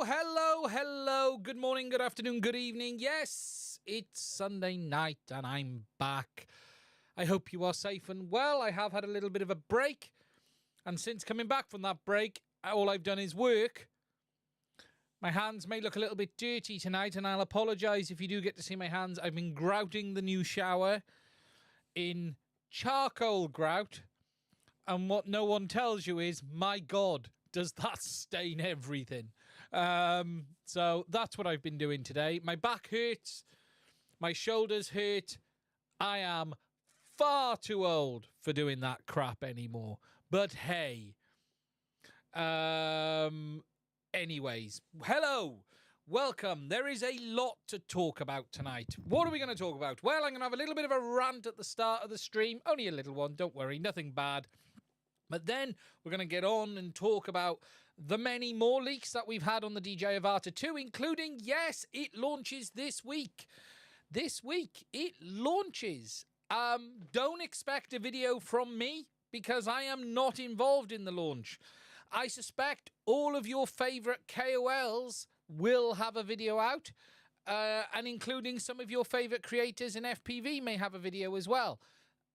Hello. Good morning, good afternoon, good evening. Yes, it's Sunday night and I'm back. I hope you are safe and well. I have had a little bit of a break. And since coming back from that break, all I've done is work. My hands may look a little bit dirty tonight, and I'll apologise if you do get to see my hands. I've been grouting the new shower in charcoal grout. And what no one tells you is, my God, does that stain everything? So that's what I've been doing today. My back hurts. My shoulders hurt. I am far too old for doing that crap anymore. But hey. Anyways, hello. Welcome. There is a lot to talk about tonight. What are we going to talk about? Well, I'm going to have a little bit of a rant at the start of the stream. Only a little one. Don't worry. Nothing bad. But then we're going to get on and talk about the many more leaks that we've had on the DJI Avata 2, including, yes, it launches this week. This week, it launches. Don't expect a video from me because I am not involved in the launch. I suspect all of your favourite KOLs will have a video out, and including some of your favourite creators in FPV may have a video as well.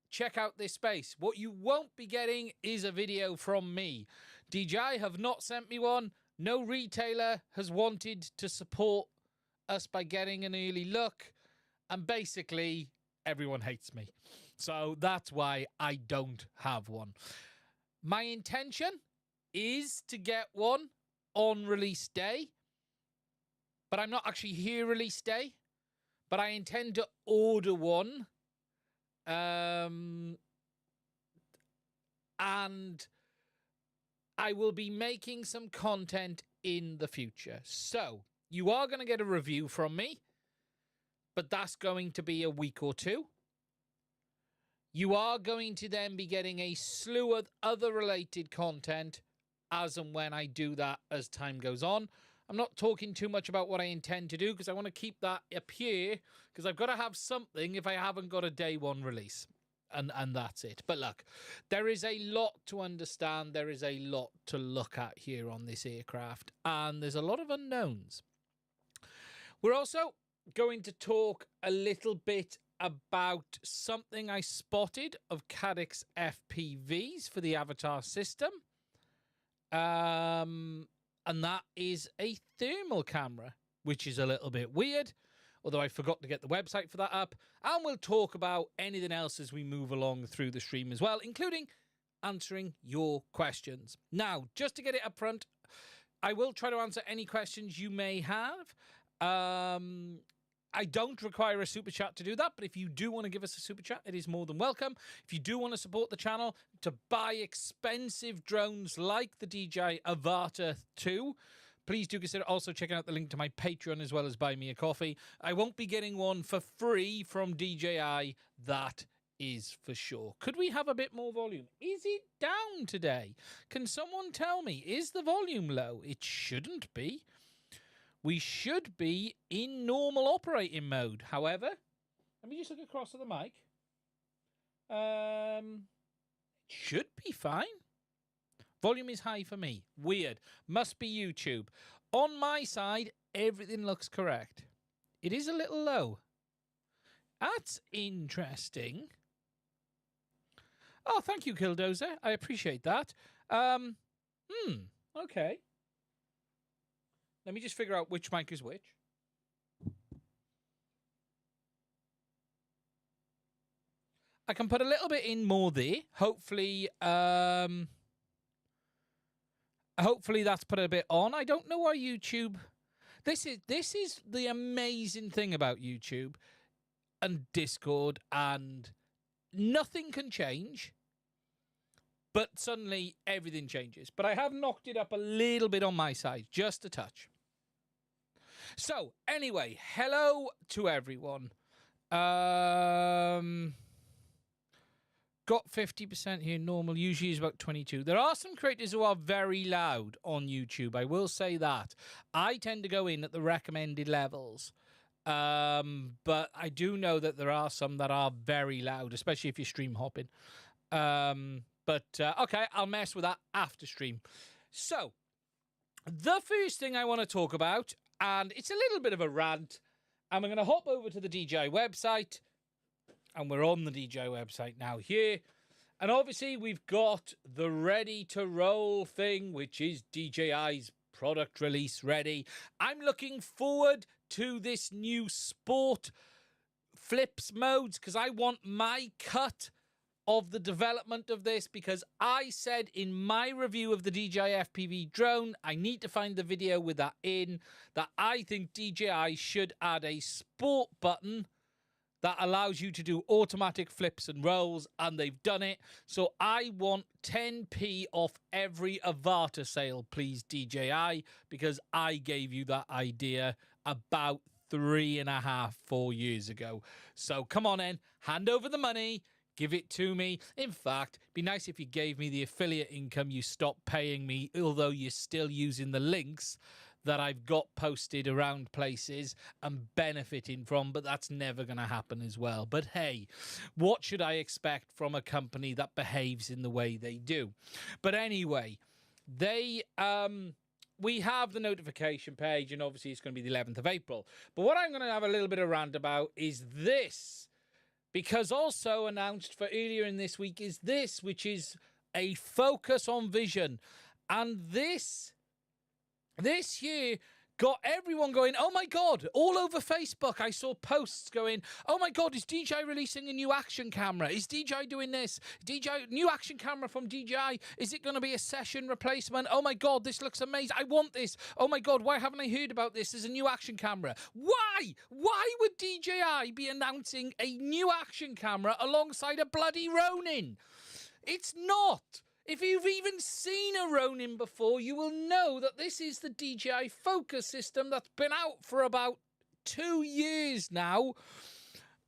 Check out this space. What you won't be getting is a video from me. DJI have not sent me one. No retailer has wanted to support us by getting an early look. And basically, everyone hates me. So that's why I don't have one. My intention is to get one on release day. But I'm not actually here release day. But I intend to order one. And I will be making some content in the future. So you are going to get a review from me, but that's going to be a week or two. You are going to then be getting a slew of other related content as and when I do that as time goes on. I'm not talking too much about what I intend to do because I want to keep that up here because I've got to have something if I haven't got a day one release. And that's it. But look, there is a lot to understand. There is a lot to look at here on this aircraft. And there's a lot of unknowns. We're also going to talk a little bit about something I spotted of CaddX FPVs for the Avatar system. And that is a thermal camera, which is a little bit weird, although I forgot to get the website for that up. And we'll talk about anything else as we move along through the stream as well, including answering your questions. Now, just to get it up front, I will try to answer any questions you may have. I don't require a super chat to do that, but if you do want to give us a super chat, it is more than welcome. If you do want to support the channel to buy expensive drones like the DJI Avata 2, please do consider also checking out the link to my Patreon as well as buy me a coffee. I won't be getting one for free from DJI, that is for sure. Could we have a bit more volume? Is it down today? Can someone tell me, is the volume low? It shouldn't be. We should be in normal operating mode. However, let me just look across at the mic. It should be fine. Volume is high for me. Weird. Must be YouTube. On my side, everything looks correct. It is a little low. That's interesting. Oh, thank you, Killdozer. I appreciate that. Okay. Let me just figure out which mic is which. I can put a little bit in more there. Hopefully, hopefully that's put a bit on. I don't know why YouTube. This is the amazing thing about YouTube and Discord, and nothing can change. But suddenly everything changes. But I have knocked it up a little bit on my side, just a touch. So, anyway, hello to everyone. Got 50% here, normal, usually is about 22. There are some creators who are very loud on YouTube, I will say that. I tend to go in at the recommended levels. But I do know that there are some that are very loud, especially if you're stream hopping. Okay, I'll mess with that after stream. So, the first thing I want to talk about, and it's a little bit of a rant, and we're going to hop over to the DJI website, and we're on the DJI website now here. And obviously, we've got the ready-to-roll thing, which is DJI's product release ready. I'm looking forward to this new sport flips modes because I want my cut of the development of this, because I said in my review of the DJI FPV drone, I need to find the video with that in, that I think DJI should add a sport button that allows you to do automatic flips and rolls, and they've done it. So I want 10p off every Avata sale, please, DJI, because I gave you that idea about 3.5, 4 years ago. So come on in, hand over the money, give it to me. In fact, it'd be nice if you gave me the affiliate income you stopped paying me, although you're still using the links that I've got posted around places and benefiting from, but that's never going to happen as well. But hey, what should I expect from a company that behaves in the way they do? But anyway, we have the notification page, and obviously it's going to be the 11th of April. But what I'm going to have a little bit of rant about is this, because also announced for earlier in this week is this, which is a focus on vision. And this year got everyone going, oh my God, all over Facebook. I saw posts going, oh my God, is DJI releasing a new action camera? Is DJI doing this? DJI, new action camera from DJI. Is it going to be a session replacement? Oh my God, this looks amazing. I want this. Oh my God, why haven't I heard about this? There's a new action camera. Why? Why would DJI be announcing a new action camera alongside a bloody Ronin? It's not. If you've even seen a Ronin before, you will know that this is the DJI focus system that's been out for about 2 years now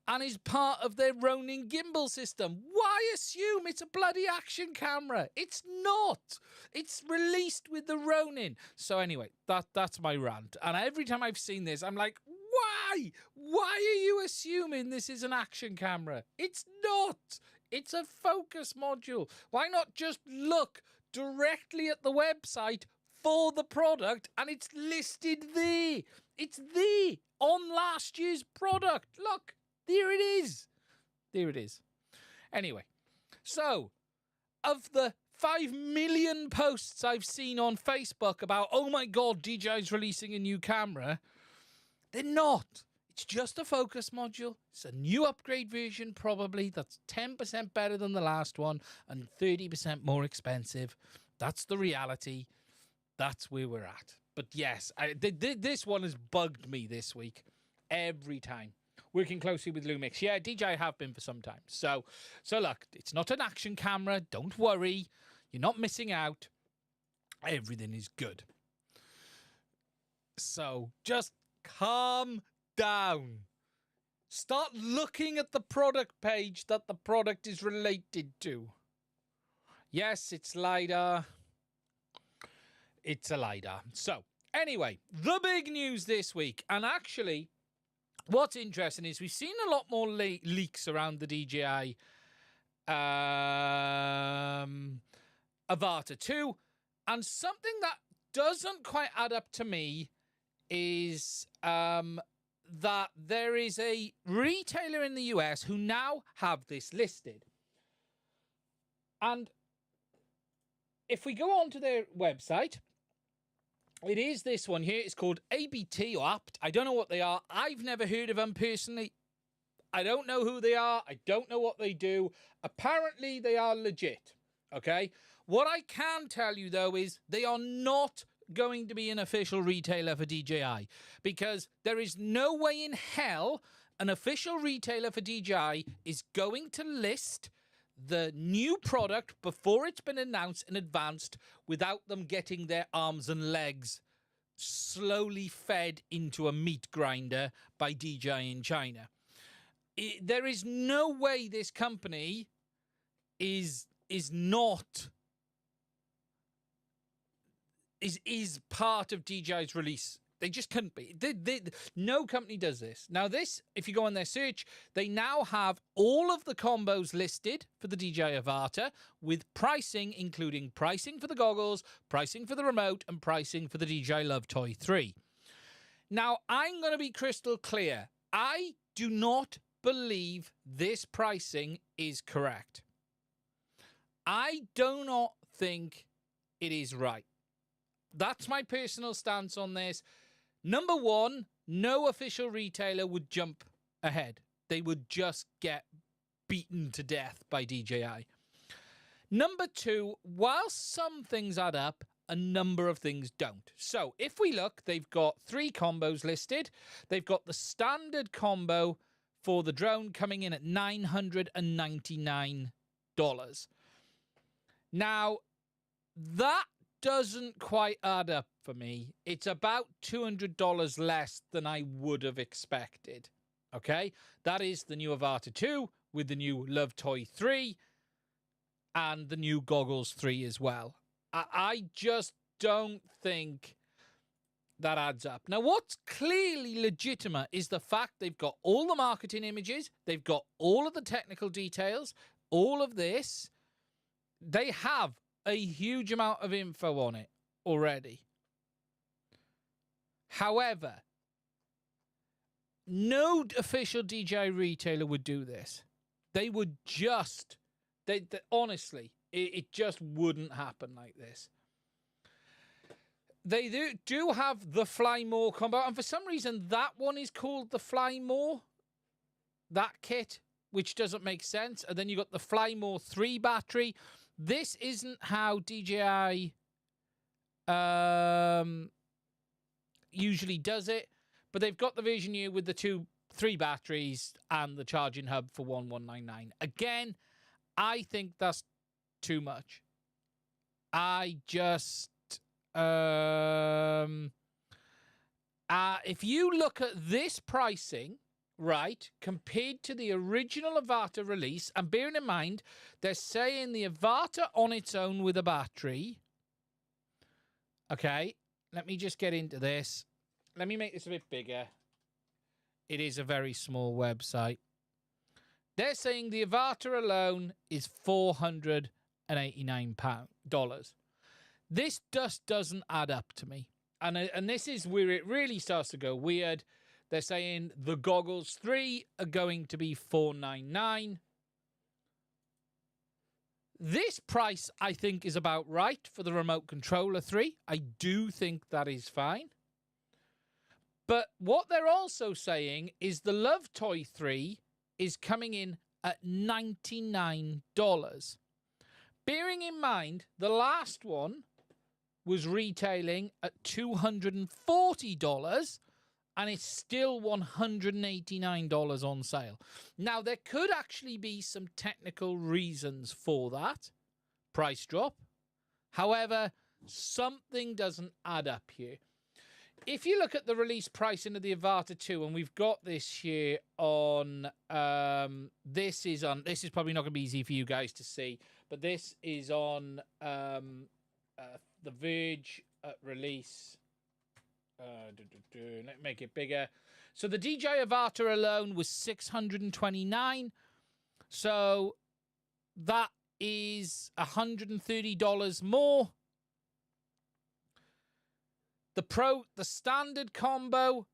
and is part of their Ronin gimbal system. Why assume it's a bloody action camera? It's not. It's released with the Ronin. So anyway, that's my rant. And every time I've seen this, I'm like, why? Why are you assuming this is an action camera? It's not. It's a focus module. Why not just look directly at the website for the product and it's listed there? It's there on last year's product. Look, there it is. There it is. Anyway, so of the 5 million posts I've seen on Facebook about, oh my God, DJI's releasing a new camera, they're not. It's just a focus module. It's a new upgrade version, probably, that's 10% better than the last one and 30% more expensive. That's the reality. That's where we're at. But yes, this one has bugged me this week every time. Working closely with Lumix. Yeah, DJI have been for some time. So look, it's not an action camera. Don't worry. You're not missing out. Everything is good. So just calm down. Start looking at the product page that the product is related to. Yes, it's LiDAR. It's a LiDAR. So, anyway, the big news this week, and actually, what's interesting is we've seen a lot more leaks around the DJI Avata 2, and something that doesn't quite add up to me is that there is a retailer in the US who now have this listed. And if we go on to their website, it is this one here. It's called ABT or APT. I don't know what they are. I've never heard of them personally. I don't know who they are. I don't know what they do. Apparently, they are legit. Okay? What I can tell you, though, is they are not going to be an official retailer for DJI, because there is no way in hell an official retailer for DJI is going to list the new product before it's been announced in advance without them getting their arms and legs slowly fed into a meat grinder by DJI in China. There is no way this company is part of DJI's release They just couldn't be. No company does this. Now this, if you go on their search, they now have all of the combos listed for the DJI Avata with pricing, including pricing for the goggles, pricing for the remote, and pricing for the DJI Love Toy 3. Now, I'm going to be crystal clear. I do not believe this pricing is correct. I do not think it is right. That's my personal stance on this. Number one, no official retailer would jump ahead. They would just get beaten to death by DJI. Number two, whilst some things add up, a number of things don't. So if we look, they've got 3 combos listed. They've got the standard combo for the drone coming in at $999. Now, that doesn't quite add up for me. It's about $200 less than I would have expected. Okay? That is the new Avata 2 with the new Love Toy 3 and the new Goggles 3 as well. I just don't think that adds up. Now, what's clearly legitimate is the fact they've got all the marketing images, they've got all of the technical details, all of this. They have a huge amount of info on it already. However, no official DJI retailer would do this. They would just, honestly, it just wouldn't happen like this. They do have the Fly More combo, and for some reason that one is called the Fly More, that kit, which doesn't make sense. And then you got the Fly More 3 battery. This isn't how DJI usually does it, but they've got the version new with the 3 batteries and the charging hub for $1,199. Again, I think that's too much. I just if you look at this pricing, right, compared to the original Avata release, and bearing in mind, they're saying the Avata on its own with a battery. Okay, let me just get into this. Let me make this a bit bigger. It is a very small website. They're saying the Avata alone is $489. This just doesn't add up to me. And this is where it really starts to go weird. They're saying the Goggles 3 are going to be $499. This price, I think, is about right for the Remote Controller 3. I do think that is fine. But what they're also saying is the Love Toy 3 is coming in at $99. Bearing in mind, the last one was retailing at $240, and it's still $189 on sale. Now, there could actually be some technical reasons for that price drop. However, something doesn't add up here. If you look at the release pricing of the Avata 2, and we've got this here on, this is probably not going to be easy for you guys to see, but this is on The Verge release. Let me make it bigger. So the DJI Avata alone was $629. So that is $130 more. The standard combo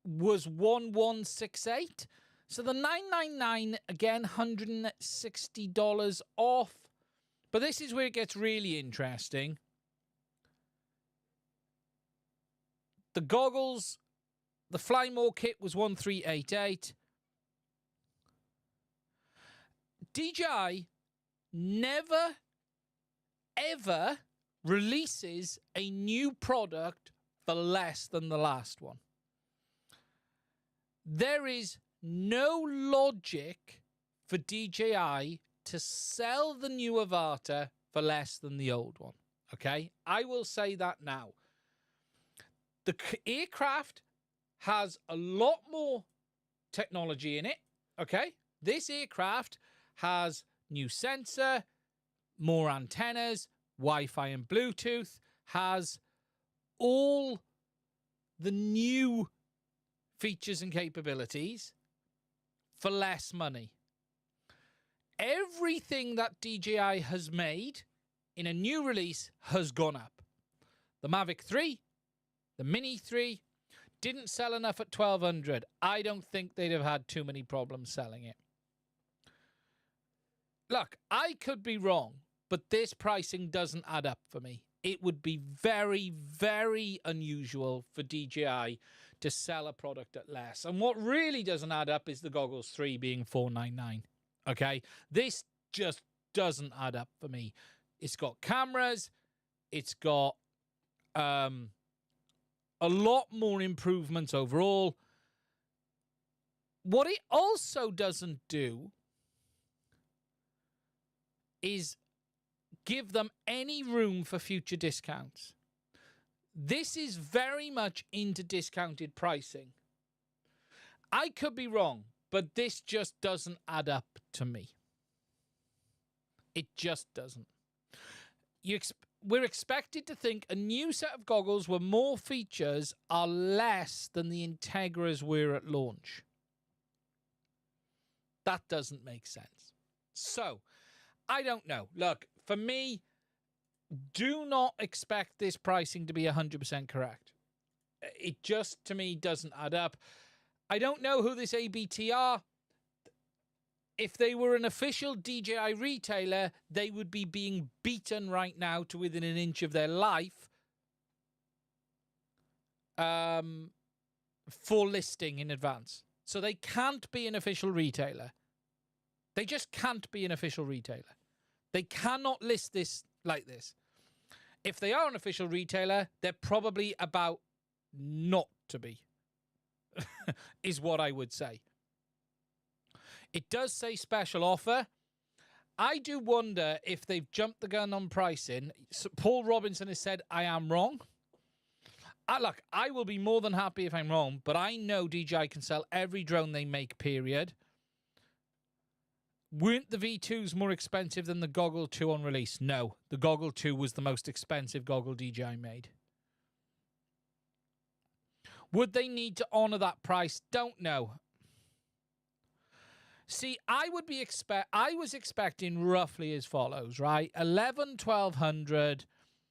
was $1,168. So the $999, again, $160 off. But this is where it gets really interesting. The goggles, the Fly More kit was $1,388. DJI never, ever releases a new product for less than the last one. There is no logic for DJI to sell the new Avata for less than the old one. Okay? I will say that now. The aircraft has a lot more technology in it. Okay? This aircraft has new sensor, more antennas, Wi-Fi and Bluetooth, has all the new features and capabilities for less money. Everything that DJI has made in a new release has gone up. The Mavic 3, the Mini 3, didn't sell enough at $1,200. I don't think they'd have had too many problems selling it. Look, I could be wrong, but this pricing doesn't add up for me. It would be very, very unusual for DJI to sell a product at less. And what really doesn't add up is the Goggles 3 being $499. Okay? This just doesn't add up for me. It's got cameras. It's got a lot more improvements overall. What it also doesn't do is give them any room for future discounts. This is very much into discounted pricing. I could be wrong, but this just doesn't add up to me. It just doesn't. We're expected to think a new set of goggles with more features are less than the Integras were at launch. That doesn't make sense. So, I don't know. Look, for me, do not expect this pricing to be 100% correct. It just, to me, doesn't add up. I don't know who this ABT are. If they were an official DJI retailer, they would be being beaten right now to within an inch of their life for listing in advance. So they can't be an official retailer. They just can't be an official retailer. They cannot list this like this. If they are an official retailer, they're probably about not to be, is what I would say. It does say special offer. I do wonder if they've jumped the gun on pricing. So Paul Robinson has said, I am wrong. Look, I will be more than happy if I'm wrong, but I know DJI can sell every drone they make, period. Weren't the V2s more expensive than the Goggle 2 on release? No, the Goggle 2 was the most expensive goggle DJI made. Would they need to honor that price? Don't know. See, I was expecting roughly as follows, right? 1,100,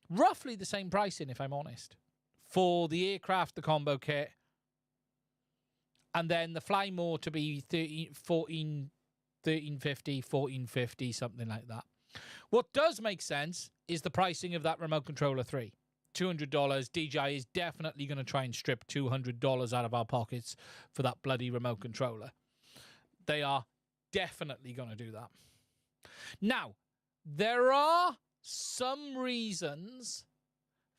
roughly the same pricing, if I'm honest, for the aircraft, the combo kit, and then the Fly More to be 1350, something like that. What does make sense is the pricing of that remote controller 3. $200. DJI is definitely going to try and strip $200 out of our pockets for that bloody remote controller. They are definitely going to do that. Now, there are some reasons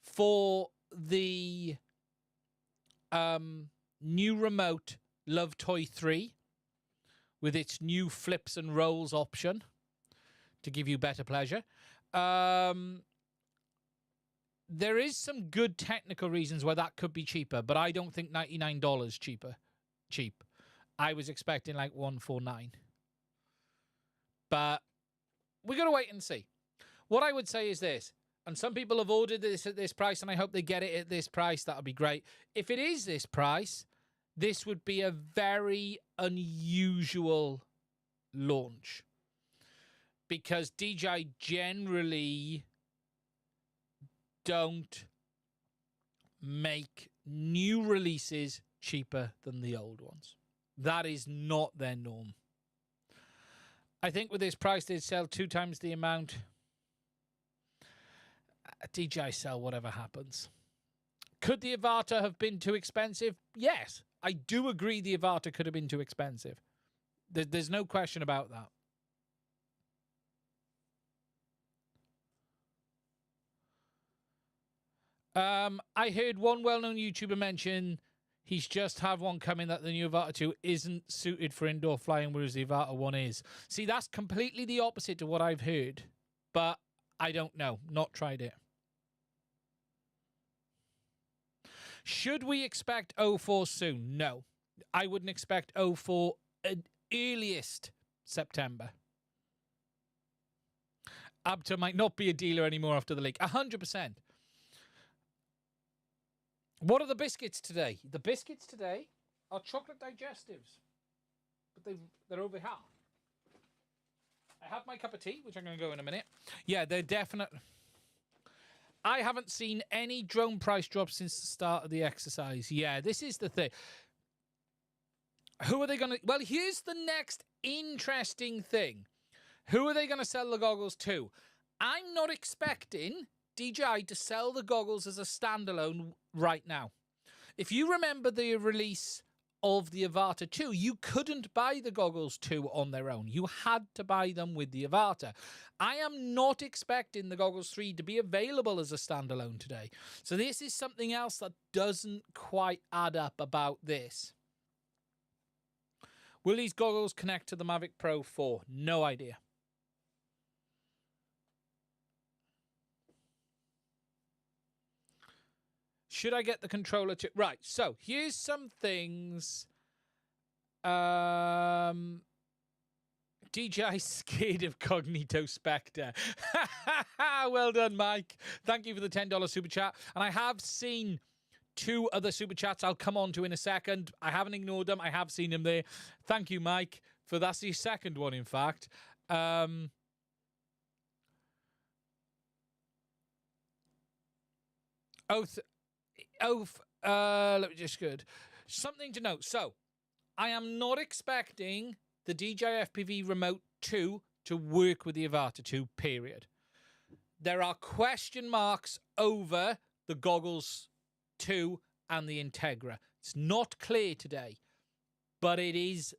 for the new remote Love Toy 3 with its new flips and rolls option to give you better pleasure. There is some good technical reasons why that could be cheaper, but I don't think $99 cheap. I was expecting like $149. But we're going to wait and see. What I would say is this, and some people have ordered this at this price, and I hope they get it at this price. That would be great. If it is this price, this would be a very unusual launch, because DJI generally don't make new releases cheaper than the old ones. That is not their norm. I think with this price, they'd sell 2 times the amount. DJI sell whatever happens. Could the Avata have been too expensive? Yes, I do agree the Avata could have been too expensive. There's no question about that. I heard one well-known YouTuber mention he's just have one coming that the new Avata 2 isn't suited for indoor flying, whereas the Avata 1 is. See, that's completely the opposite to what I've heard, but I don't know. Not tried it. Should we expect 04 soon? No. I wouldn't expect 04 at earliest September. Abta might not be a dealer anymore after the leak. 100%. What are the biscuits today? The biscuits today are chocolate digestives, but they're over here. I have my cup of tea, which I'm going to go in a minute. Yeah, they're definite. I haven't seen any drone price drops since the start of the exercise. Yeah, this is the thing. Who are they going to... Well, here's the next interesting thing. Who are they going to sell the goggles to? I'm not expecting DJI to sell the goggles as a standalone right now. If you remember the release of the Avata 2, you couldn't buy the goggles 2 on their own. You had to buy them with the Avata. I am not expecting the goggles 3 to be available as a standalone today. So this is something else that doesn't quite add up about this. Will these goggles connect to the Mavic Pro 4? No idea. Should I get the controller to... Right, so here's some things. DJI scared of Cognito Spectre. Well done, Mike. Thank you for the $10 super chat. And I have seen 2 other super chats I'll come on to in a second. I haven't ignored them. I have seen them there. Thank you, Mike, for that's the second one, in fact. Let me just good. Something to note. So, I am not expecting the DJI FPV Remote 2 to work with the Avata 2, period. There are question marks over the Goggles 2 and the Integra. It's not clear today, but it is...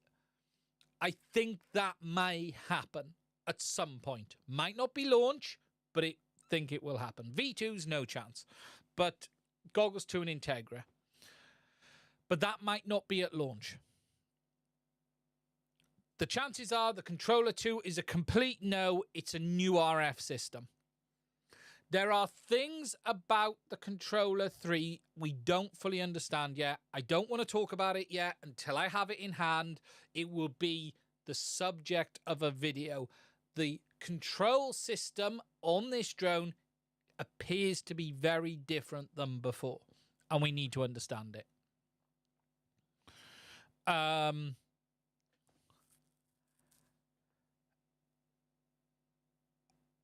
I think that may happen at some point. Might not be launch, but I think it will happen. V2's no chance. But Goggles 2 and Integra. But that might not be at launch. The chances are the controller 2 is a complete no. It's a new RF system. There are things about the controller 3 we don't fully understand yet. I don't want to talk about it yet until I have it in hand. It will be the subject of a video. The control system on this drone appears to be very different than before, and we need to understand it.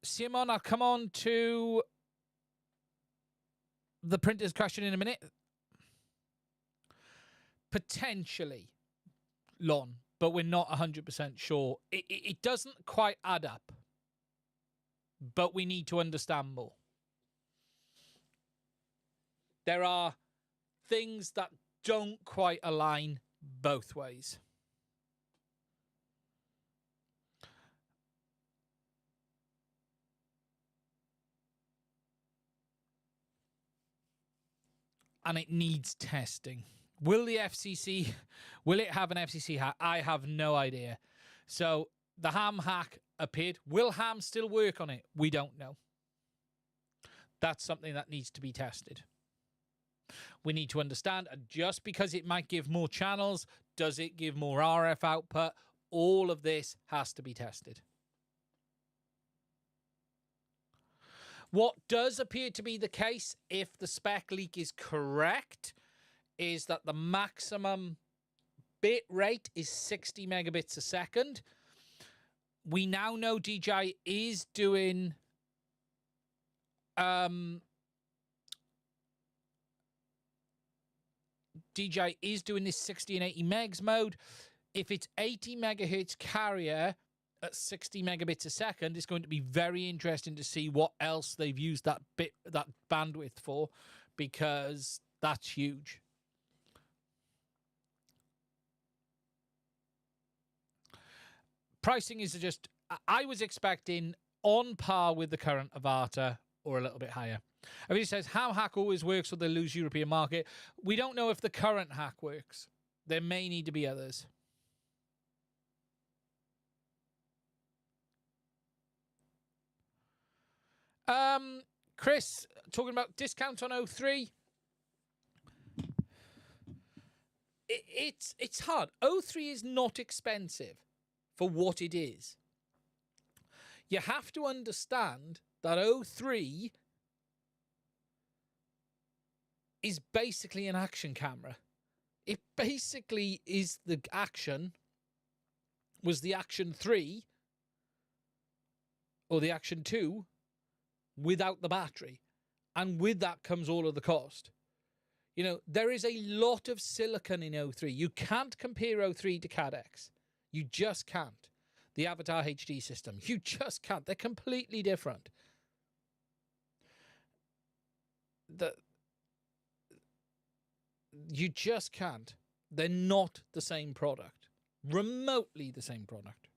Simon, I'll come on to the printer's question in a minute. Potentially, Lon, but we're not 100% sure. It doesn't quite add up, but we need to understand more. There are things that don't quite align both ways. And it needs testing. Will the FCC, will it have an FCC hack? I have no idea. So the ham hack appeared. Will ham still work on it? We don't know. That's something that needs to be tested. We need to understand, and just because it might give more channels, does it give more RF output? All of this has to be tested. What does appear to be the case, if the spec leak is correct, is that the maximum bit rate is 60 megabits a second. We now know DJI is doing DJI is doing this 60 and 80 megs mode. If it's 80 megahertz carrier at 60 megabits a second, it's going to be very interesting to see what else they've used that bandwidth for, because that's huge. Pricing is just, I was expecting on par with the current Avata or a little bit higher. I mean, it says, how hack always works or they lose European market. We don't know if the current hack works. There may need to be others. Chris, talking about discounts on 03. It's hard. 03 is not expensive for what it is. You have to understand that 03 is basically an action camera. It basically is the Action, was the Action 3 or the Action 2 without the battery. And with that comes all of the cost. You know, there is a lot of silicon in O3. You can't compare O3 to CaddX. You just can't. The Avata HD system. You just can't. They're completely different. You just can't. They're not the same product. Remotely the same product.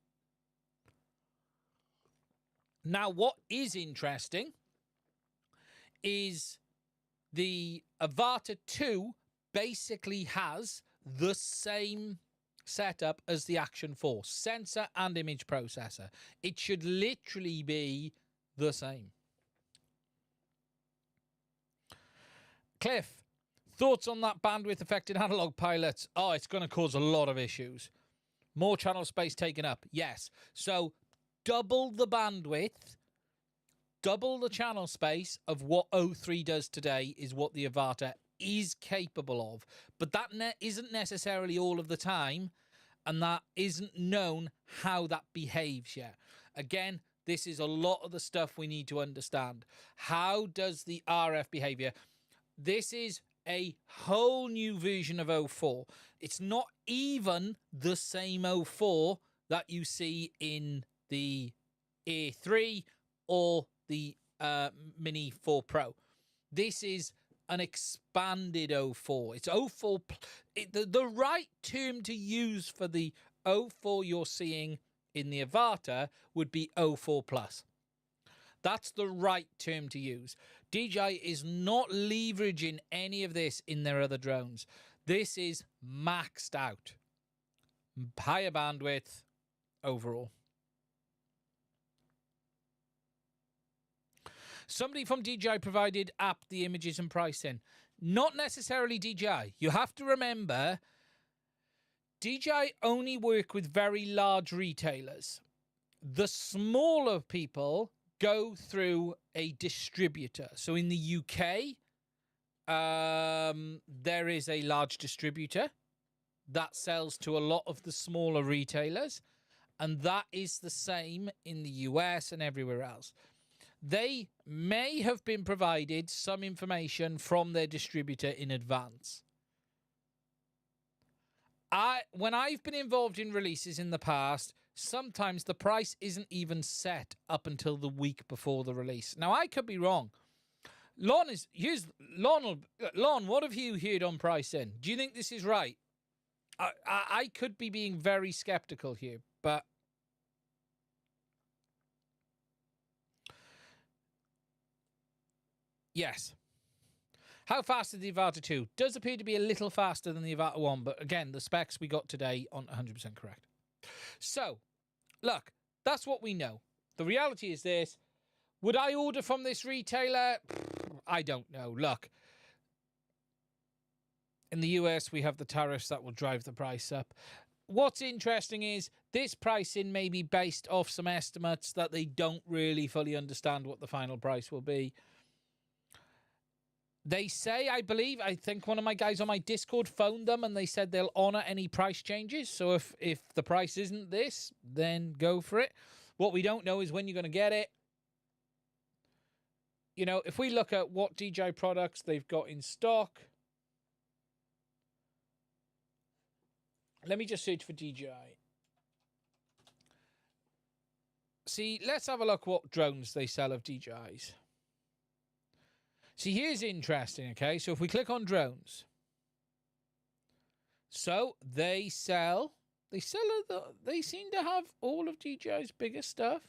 Now, what is interesting is the Avata 2 basically has the same setup as the Action 4. Sensor and image processor. It should literally be the same. Cliff, thoughts on that bandwidth affected analog pilots? Oh, it's going to cause a lot of issues. More channel space taken up. Yes. So double the bandwidth, double the channel space of what O3 does today is what the Avata is capable of. But that isn't necessarily all of the time, and that isn't known how that behaves yet. Again, this is a lot of the stuff we need to understand. How does the RF behavior? This is a whole new version of O4. It's not even the same O4 that you see in the Air 3 or the Mini 4 Pro. This is an expanded O4. It's O4. The right term to use for the O4 you're seeing in the Avata would be O4 Plus. That's the right term to use. DJI is not leveraging any of this in their other drones. This is maxed out. Higher bandwidth overall. Somebody from DJI provided app the images and pricing. Not necessarily DJI. You have to remember, DJI only work with very large retailers. The smaller people go through a distributor. So in the UK, there is a large distributor that sells to a lot of the smaller retailers. And that is the same in the US and everywhere else. They may have been provided some information from their distributor in advance. When I've been involved in releases in the past, sometimes the price isn't even set up until the week before the release. Now, I could be wrong. Lon, what have you heard on pricing? Do you think this is right? I could be being very skeptical here, but yes. How fast is the Avata 2? Does appear to be a little faster than the Avata 1, but again, the specs we got today aren't 100% correct. So, look, that's what we know. The reality is this. Would I order from this retailer? I don't know. Look, in the US, we have the tariffs that will drive the price up. What's interesting is this pricing may be based off some estimates that they don't really fully understand what the final price will be. They say, I think one of my guys on my Discord phoned them and they said they'll honor any price changes. So if the price isn't this, then go for it. What we don't know is when you're going to get it. You know, if we look at what DJI products they've got in stock. Let me just search for DJI. See, let's have a look what drones they sell of DJI's. See, here's interesting, okay? So if we click on drones. So they seem to have all of DJI's biggest stuff.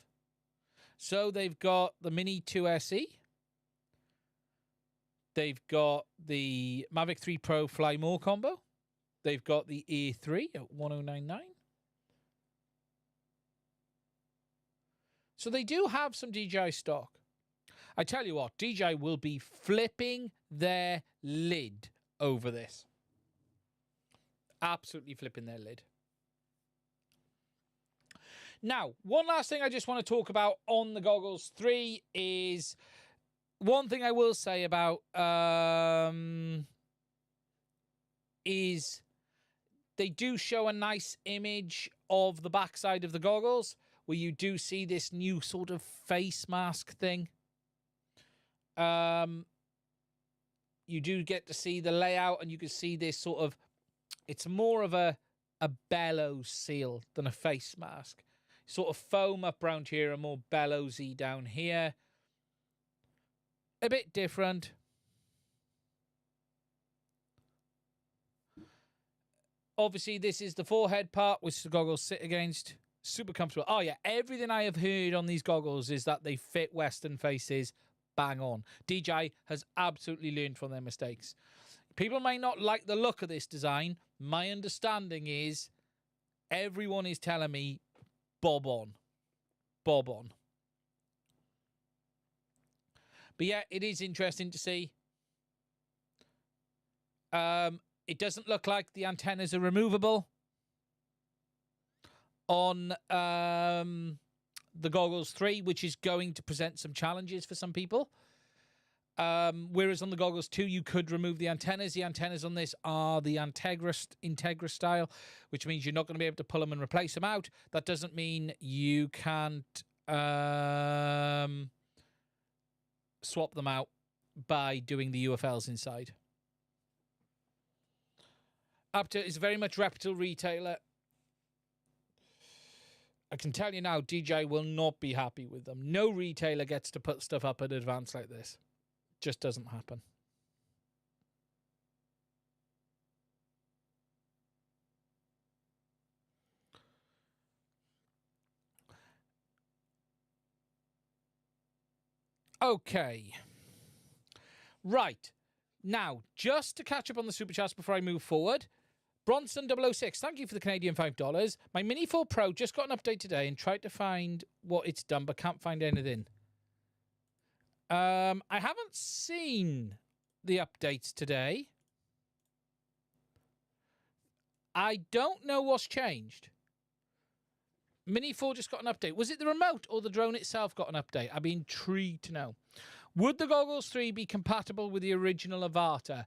So they've got the Mini 2 SE. They've got the Mavic 3 Pro Fly More combo. They've got the Air 3 at 1099. So they do have some DJI stock. I tell you what, DJI will be flipping their lid over this. Absolutely flipping their lid. Now, one last thing I just want to talk about on the Goggles 3 is one thing I will say about is they do show a nice image of the backside of the goggles, where you do see this new sort of face mask thing. You do get to see the layout, and you can see this sort of, it's more of a bellows seal than a face mask. Sort of foam up around here and more bellowsy down here. A bit different. Obviously, this is the forehead part, which the goggles sit against. Super comfortable. Oh, yeah. Everything I have heard on these goggles is that they fit Western faces bang on. DJI has absolutely learned from their mistakes. People may not like the look of this design. My understanding is everyone is telling me bob on. Bob on. But yeah, it is interesting to see. It doesn't look like the antennas are removable on the Goggles 3, which is going to present some challenges for some people. Whereas on the Goggles 2, you could remove the antennas. The antennas on this are the Integra style, which means you're not going to be able to pull them and replace them out. That doesn't mean you can't swap them out by doing the UFLs inside. Apta is very much reputable retailer. I can tell you now, DJI will not be happy with them. No retailer gets to put stuff up in advance like this. Just doesn't happen. Okay. Right. Now, just to catch up on the super chats before I move forward, Bronson006, thank you for the Canadian $5. My Mini 4 Pro just got an update today and tried to find what it's done, but can't find anything. I haven't seen the updates today. I don't know what's changed. Mini 4 just got an update. Was it the remote or the drone itself got an update? I'd be intrigued to know. Would the Goggles 3 be compatible with the original Avata?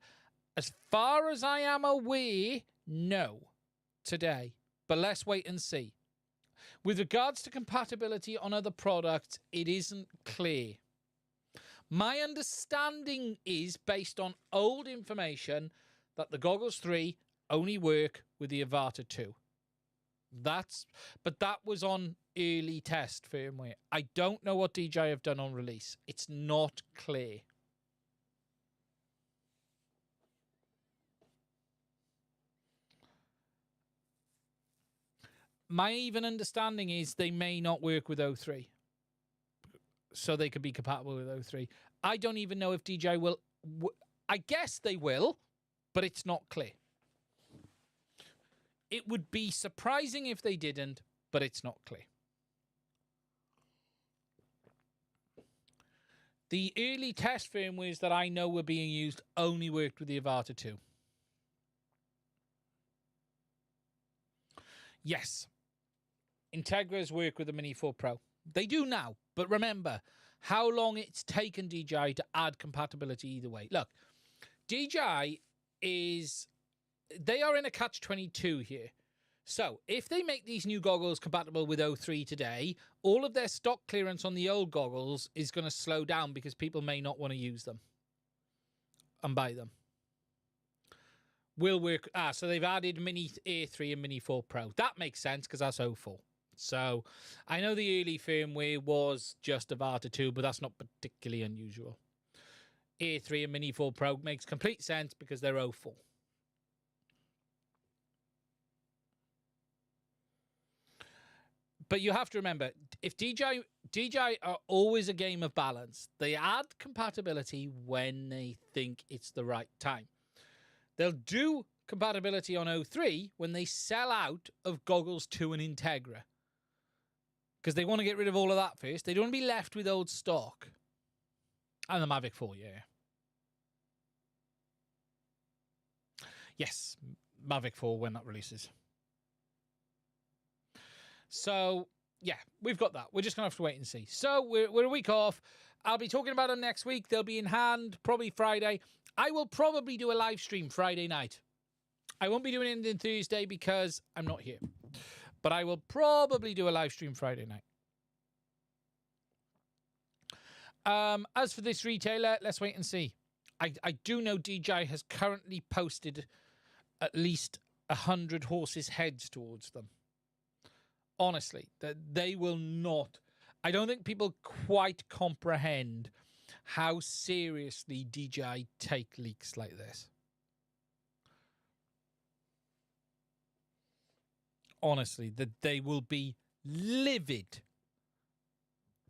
As far as I am aware, no, today. But let's wait and see. With regards to compatibility on other products, it isn't clear. My understanding is, based on old information, that the Goggles 3 only work with the Avata 2. But that was on early test firmware. I don't know what DJI have done on release. It's not clear. My even understanding is they may not work with O3. So they could be compatible with O3. I don't even know if DJI will. I guess they will, but it's not clear. It would be surprising if they didn't, but it's not clear. The early test firmwares that I know were being used only worked with the Avata 2. Yes. Integras work with the Mini 4 Pro. They do now, but remember how long it's taken DJI to add compatibility either way. Look, DJI is... They are in a catch-22 here. So, if they make these new goggles compatible with O3 today, all of their stock clearance on the old goggles is going to slow down because people may not want to use them and buy them. Will work. So they've added Mini Air 3 and Mini 4 Pro. That makes sense because that's O4. So, I know the early firmware was just Avata 2, but that's not particularly unusual. Air 3 and Mini 4 Pro makes complete sense because they're O4. But you have to remember, if DJI are always a game of balance. They add compatibility when they think it's the right time. They'll do compatibility on O3 when they sell out of Goggles 2 and Integra. Because they want to get rid of all of that first. They don't want to be left with old stock. And the Mavic 4, yeah. Yes, Mavic 4 when that releases. So, yeah, we've got that. We're just going to have to wait and see. So we're a week off. I'll be talking about them next week. They'll be in hand probably Friday. I will probably do a live stream Friday night. I won't be doing anything Thursday because I'm not here. But I will probably do a live stream Friday night. As for this retailer, let's wait and see. I do know DJI has currently posted at least 100 horses' heads towards them. Honestly, that they will not. I don't think people quite comprehend how seriously DJI take leaks like this. Honestly, that they will be livid,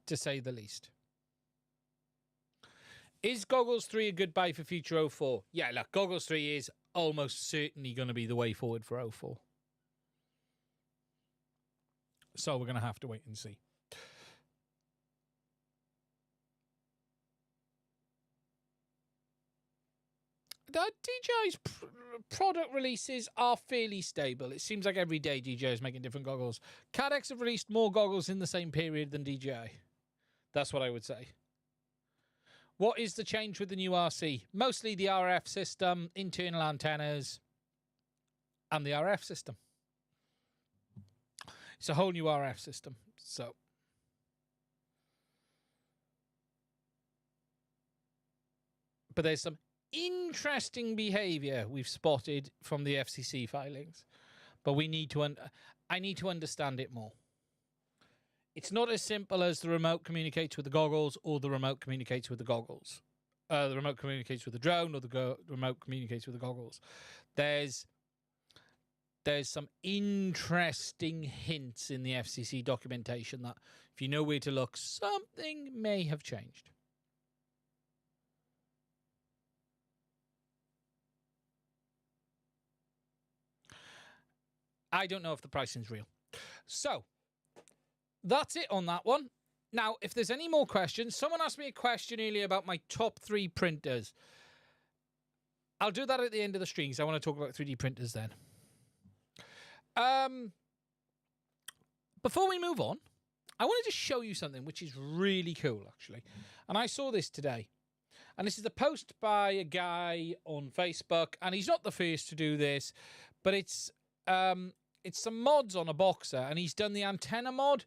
to say the least. Is Goggles 3 a good buy for future 04? Yeah, look, Goggles 3 is almost certainly going to be the way forward for 04. So we're going to have to wait and see. DJI's product releases are fairly stable. It seems like every day DJI is making different goggles. CaddX have released more goggles in the same period than DJI. That's what I would say. What is the change with the new RC? Mostly the RF system, internal antennas, and the RF system. It's a whole new RF system. So, but there's some interesting behavior we've spotted from the FCC filings, but we need to I need to understand it more. It's not as simple as the remote communicates with the goggles or the remote communicates with the goggles. The remote communicates with the drone or the remote communicates with the goggles. There's some interesting hints in the FCC documentation that if you know where to look, something may have changed. I don't know if the pricing's real. So, that's it on that one. Now, if there's any more questions, someone asked me a question earlier about my top 3 printers. I'll do that at the end of the stream because I want to talk about 3D printers then. Before we move on, I wanted to show you something which is really cool, actually. And I saw this today. And this is a post by a guy on Facebook, and he's not the first to do this, but it's some mods on a Boxer, and he's done the antenna mod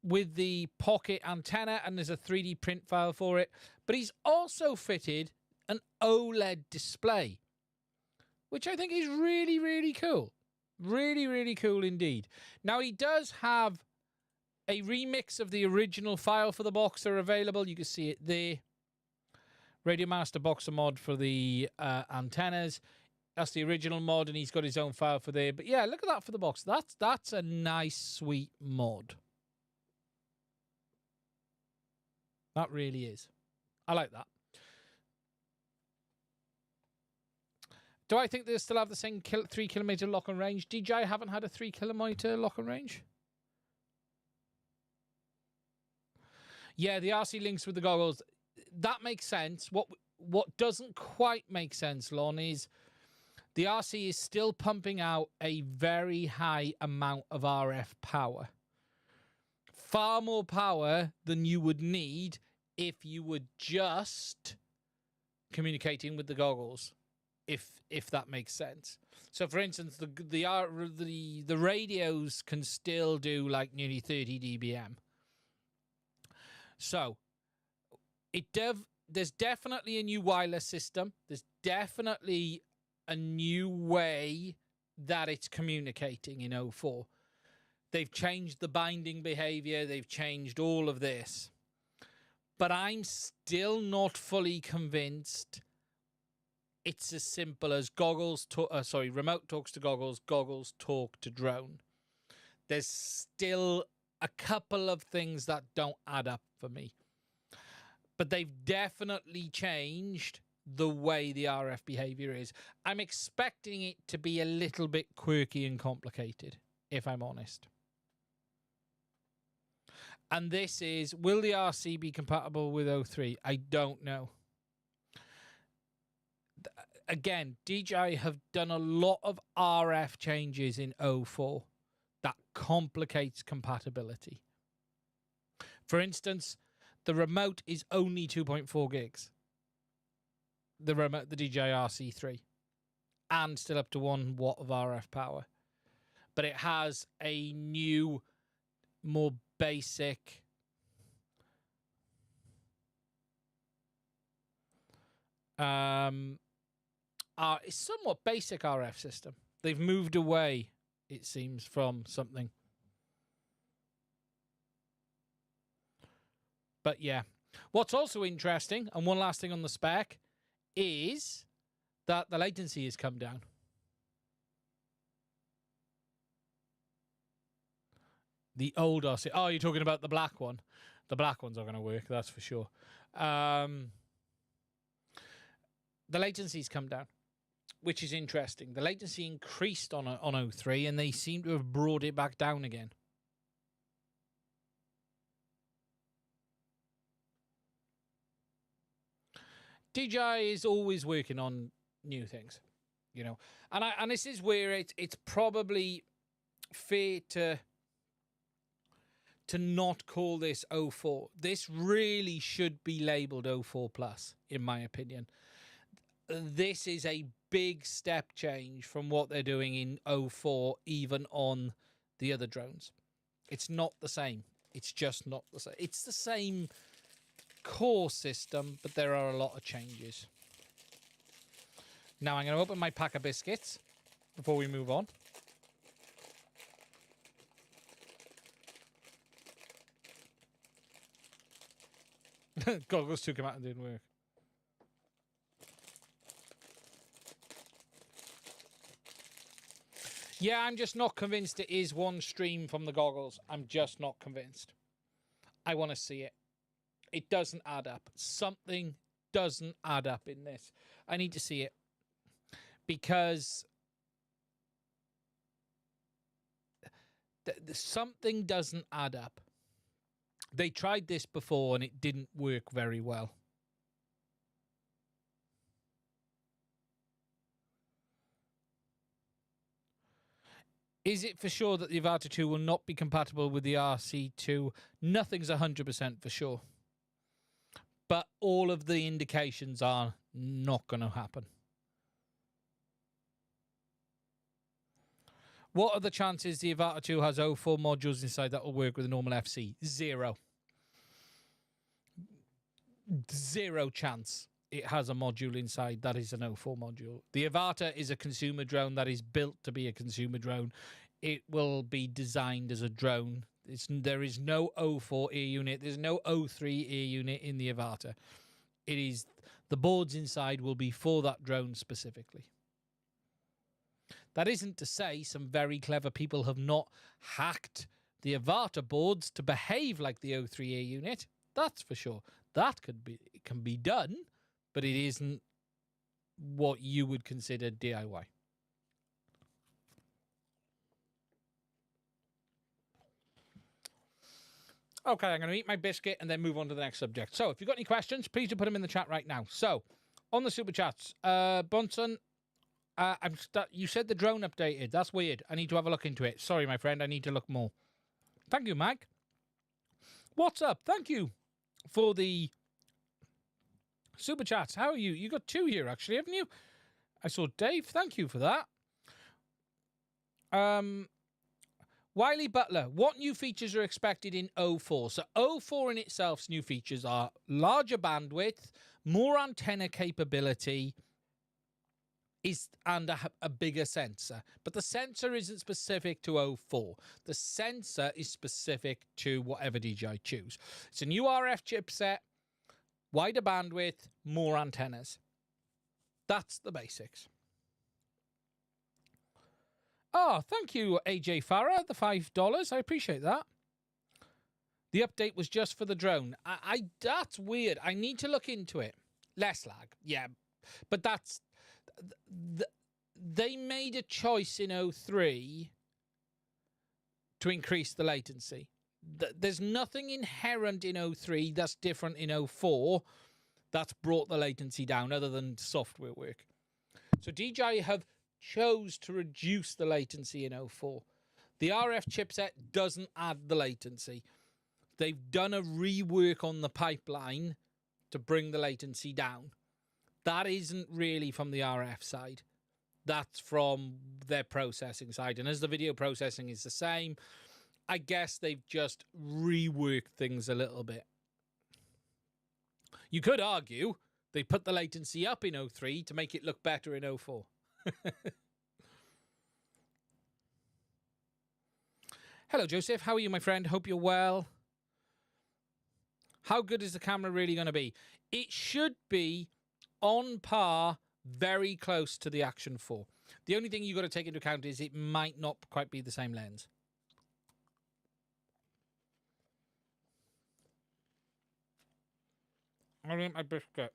with the pocket antenna, and there's a 3D print file for it. But he's also fitted an OLED display, which I think is really, really cool. Really, really cool indeed. Now, he does have a remix of the original file for the Boxer available. You can see it there. Radio Master Boxer mod for the antennas. That's the original mod, and he's got his own file for there. But yeah, look at that for the box. That's a nice, sweet mod. That really is. I like that. Do I think they still have the same 3 kilometer lock and range? DJI haven't had a 3 kilometer lock and range. Yeah, the RC links with the goggles. That makes sense. What doesn't quite make sense, Lon, is the RC is still pumping out a very high amount of RF power. Far more power than you would need if you were just communicating with the goggles, if that makes sense. So, for instance, the radios can still do like nearly 30 dBm. So, there's definitely a new wireless system. There's definitely a new way that it's communicating in 04. They've changed the binding behavior. They've changed all of this. But I'm still not fully convinced it's as simple as remote talks to goggles, goggles talk to drone. There's still a couple of things that don't add up for me. But they've definitely changed the way the RF behavior is. I'm expecting it to be a little bit quirky and complicated, if I'm honest. And this is, will the RC be compatible with 03? I don't know. Again, DJI have done a lot of RF changes in 04. that complicates compatibility. For instance, the remote is only 2.4 gigs. The remote, the DJI RC3, and still up to 1 watt of RF power. But it has a new, more basic somewhat basic RF system. They've moved away, it seems, from something. But yeah. What's also interesting, and one last thing on the spec, is that the latency has come down. The old RC. Oh, you're talking about the black one. The black one's not going to work, that's for sure. The latency's come down, which is interesting. The latency increased on 03, and they seem to have brought it back down again. DJI is always working on new things, you know, and this is where it's probably fair to not call this 04. This really should be labeled 04 plus, in my opinion. This is a big step change from what they're doing in 04, even on the other drones. It's not the same. It's just not the same. It's the same core system, but there are a lot of changes. Now I'm going to open my pack of biscuits before we move on. Goggles 2 came out and didn't work. Yeah, I'm just not convinced it is one stream from the goggles. I'm just not convinced. I want to see it. It doesn't add up. Something doesn't add up in this. I need to see it. Because something doesn't add up. They tried this before and it didn't work very well. Is it for sure that the Avata 2 will not be compatible with the RC2? Nothing's 100% for sure. But all of the indications are not going to happen. What are the chances the Avata 2 has 04 modules inside that will work with a normal FC? 0. 0 chance it has a module inside that is an 04 module. The Avata is a consumer drone that is built to be a consumer drone. It will be designed as a drone. There is no 04 ear unit. There's no 03 ear unit in the Avata. It is, the boards inside will be for that drone specifically. That isn't to say some very clever people have not hacked the Avata boards to behave like the 03 ear unit. That's for sure. That can be done, but it isn't what you would consider DIY. Okay, I'm going to eat my biscuit and then move on to the next subject. So if you've got any questions, please do put them in the chat right now. So, on the super chats, Bunsen, you said the drone updated. That's weird. I need to have a look into it. Sorry, my friend. I need to look more. Thank you, Mike. What's up? Thank you for the super chats. How are you? You got 2 here, actually, haven't you? I saw Dave. Thank you for that. Wiley Butler, what new features are expected in 04? So 04 in itself's new features are larger bandwidth, more antenna capability, and a bigger sensor. But the sensor isn't specific to 04. The sensor is specific to whatever DJI choose. It's a new RF chipset, wider bandwidth, more antennas. That's the basics. Oh, thank you, AJ Farah, the $5. I appreciate that. The update was just for the drone. That's weird. I need to look into it. Less lag, yeah. But that's... They made a choice in 03 to increase the latency. There's nothing inherent in 03 that's different in 04 that's brought the latency down other than software work. So DJI have chose to reduce the latency in 04. The RF chipset doesn't add the latency. They've done a rework on the pipeline to bring the latency down. That isn't really from the RF side. That's from their processing side. And as the video processing is the same, I guess they've just reworked things a little bit. You could argue they put the latency up in 03 to make it look better in 04. Hello, Joseph. How are you, my friend? Hope you're well. How good is the camera really going to be? It should be on par, very close to the Action 4. The only thing you've got to take into account is it might not quite be the same lens. I'll eat my biscuit.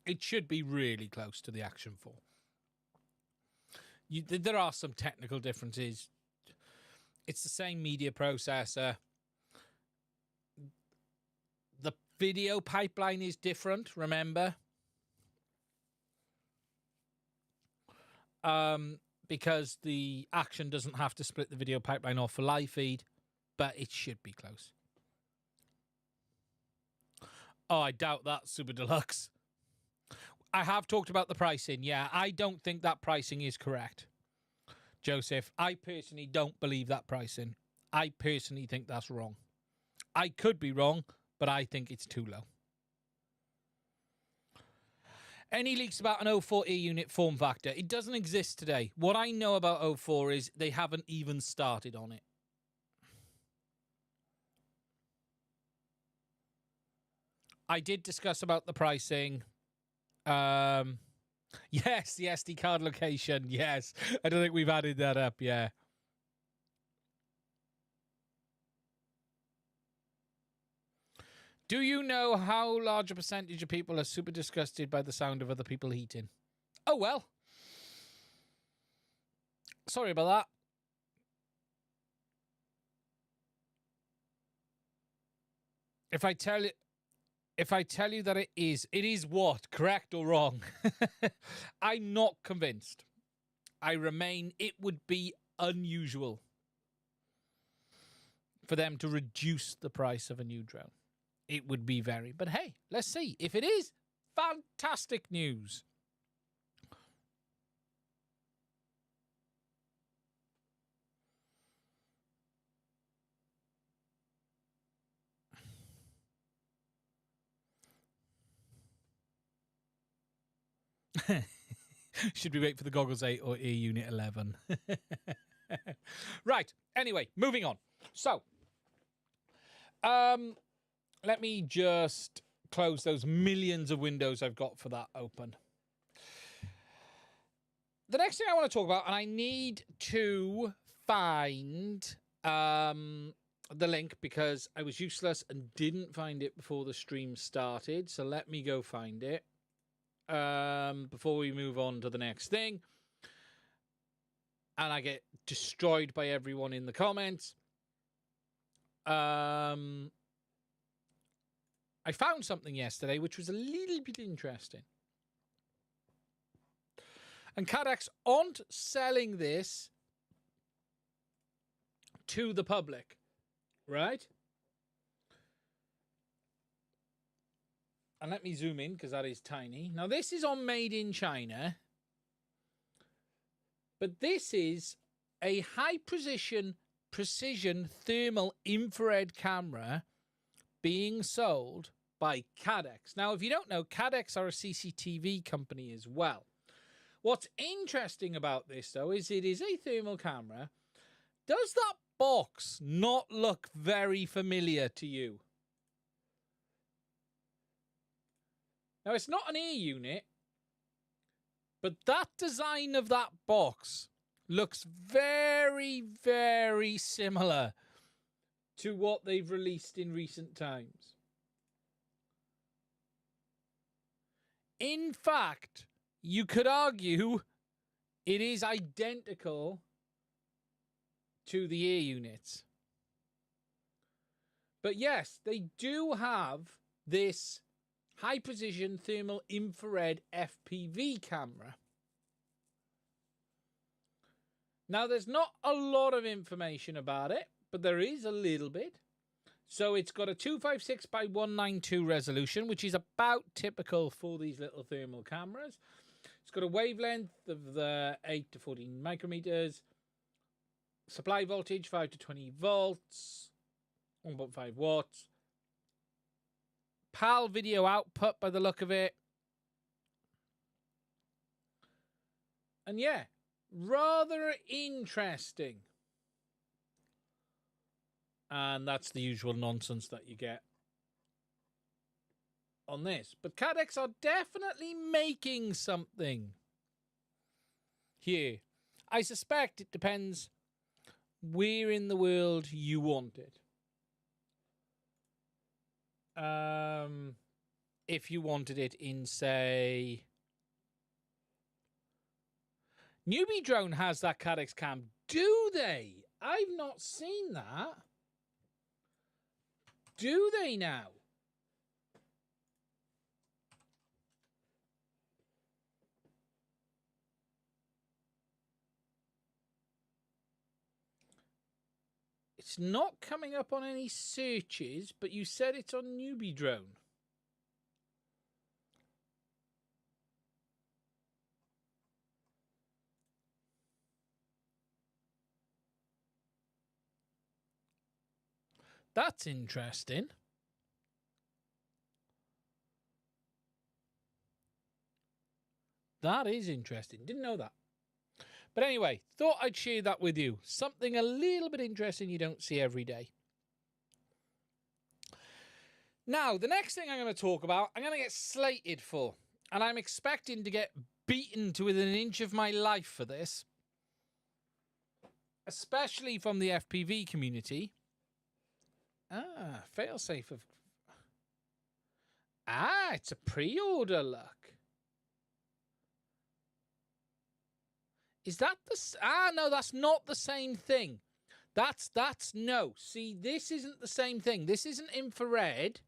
It should be really close to the Action 4. There are some technical differences. It's the same media processor. The video pipeline is different, remember? Because the Action doesn't have to split the video pipeline off for live feed, but it should be close. Oh, I doubt that, Super Deluxe. I have talked about the pricing. Yeah, I don't think that pricing is correct, Joseph. I personally don't believe that pricing. I personally think that's wrong. I could be wrong, but I think it's too low. Any leaks about an 04E unit form factor? It doesn't exist today. What I know about 04 is they haven't even started on it. I did discuss about the pricing. Yes, the SD card location. Yes, I don't think we've added that up. Yeah. Do you know how large a percentage of people are super disgusted by the sound of other people eating? Oh, well. Sorry about that. If I tell you that it is what? Correct or wrong? I'm not convinced. I remain, it would be unusual for them to reduce the price of a new drone. It would be very, but hey, let's see. If it is, fantastic news. Should we wait for the Goggles 8 or Ear Unit 11? Right. Anyway, moving on. So, let me just close those millions of windows I've got for that open. The next thing I want to talk about, and I need to find the link because I was useless and didn't find it before the stream started. So let me go find it. Before we move on to the next thing, and I get destroyed by everyone in the comments. I found something yesterday which was a little bit interesting. And CaddX aren't selling this to the public, right? And let me zoom in because that is tiny. Now, this is on Made in China. But this is a high-precision thermal infrared camera being sold by CaddX. Now, if you don't know, CaddX are a CCTV company as well. What's interesting about this, though, is it is a thermal camera. Does that box not look very familiar to you? Now, it's not an ear unit, but that design of that box looks very, very similar to what they've released in recent times. In fact, you could argue it is identical to the ear units. But yes, they do have this high precision thermal infrared FPV camera. Now, there's not a lot of information about it, but there is a little bit. So it's got a 256 by 192 resolution, which is about typical for these little thermal cameras. It's got a wavelength of 8 to 14 micrometers. Supply voltage 5 to 20 volts, 1.5 watts. PAL video output by the look of it. And yeah, rather interesting. And that's the usual nonsense that you get on this. But CaddX are definitely making something here. I suspect it depends where in the world you want it. If you wanted it in, say... Newbie Drone has that CaddX cam. Do they? I've not seen that. Do they now? It's not coming up on any searches, but you said it's on Newbie Drone. That's interesting. That is interesting. Didn't know that. But anyway, thought I'd share that with you. Something a little bit interesting you don't see every day. Now, the next thing I'm going to talk about, I'm going to get slated for. And I'm expecting to get beaten to within an inch of my life for this. Especially from the FPV community. Ah, failsafe of... Ah, it's a pre-order, look. Is that the... Ah, no, that's not the same thing. That's... No. See, this isn't the same thing. This isn't infrared.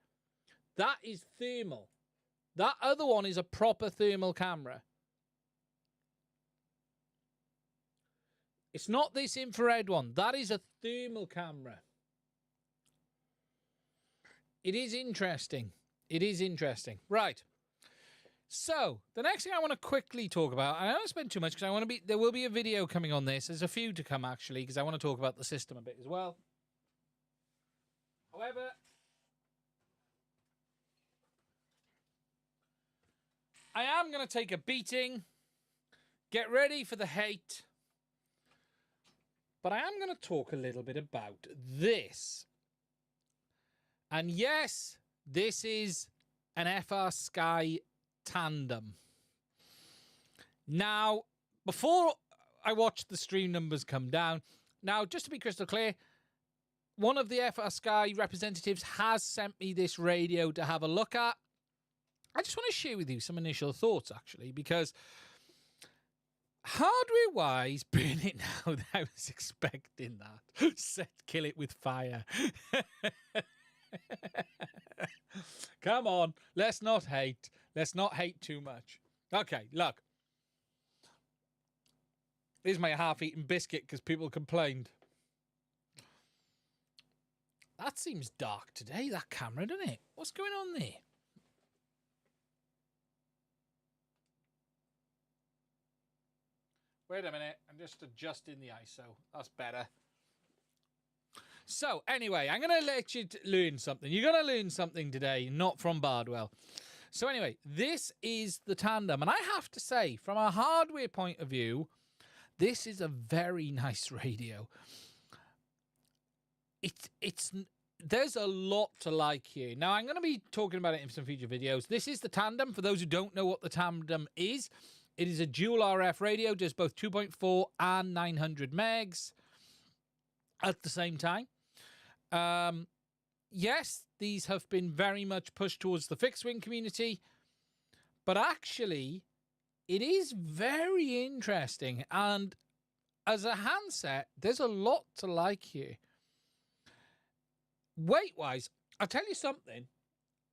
That is thermal. That other one is a proper thermal camera. It's not this infrared one. That is a thermal camera. It is interesting. It is interesting. Right. So, the next thing I want to quickly talk about, and I don't spend too much because I want to be, there will be a video coming on this. There's a few to come actually because I want to talk about the system a bit as well. However, I am going to take a beating. Get ready for the hate. But I am going to talk a little bit about this. And yes, this is an FRSky Tandem. Now, before I watch the stream numbers come down, now, just to be crystal clear, one of the FRSky representatives has sent me this radio to have a look at. I just want to share with you some initial thoughts, actually, because hardware-wise, burn it now, I was expecting that. Set, kill it with fire. Come on, let's not hate. Let's not hate too much. Okay, look. Here's my half-eaten biscuit because people complained. That seems dark today, that camera, doesn't it? What's going on there? Wait a minute, I'm just adjusting the ISO. That's better. So, anyway, I'm going to let you learn something. You're going to learn something today, not from Bardwell. So, anyway, this is the Tandem. And I have to say, from a hardware point of view, this is a very nice radio. There's a lot to like here. Now, I'm going to be talking about it in some future videos. This is the Tandem. For those who don't know what the Tandem is, it is a dual RF radio, does both 2.4 and 900 megs at the same time. Yes, these have been very much pushed towards the fixed wing community, but actually, it is very interesting. And as a handset, there's a lot to like here. Weight-wise, I'll tell you something,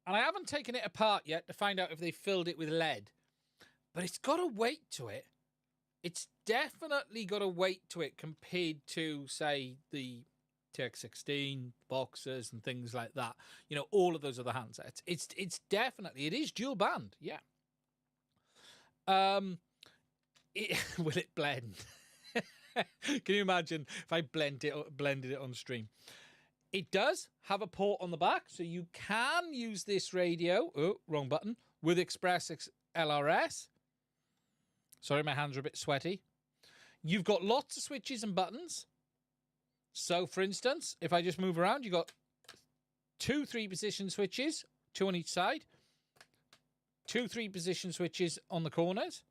and I haven't taken it apart yet to find out if they filled it with lead, but it's got a weight to it. It's definitely got a weight to it compared to, say, the X18 boxers and things like that. You know, all of those other handsets. It's definitely, it is dual band, yeah. Will it blend? Can you imagine if I blended it on stream? It does have a port on the back, so you can use this radio. Oh, wrong button. With Express LRS. Sorry, my hands are a bit sweaty. You've got lots of switches and buttons. So, for instance, if I just move around, you've got 2 3-position switches, 2 on each side. 2 3-position switches on the corners.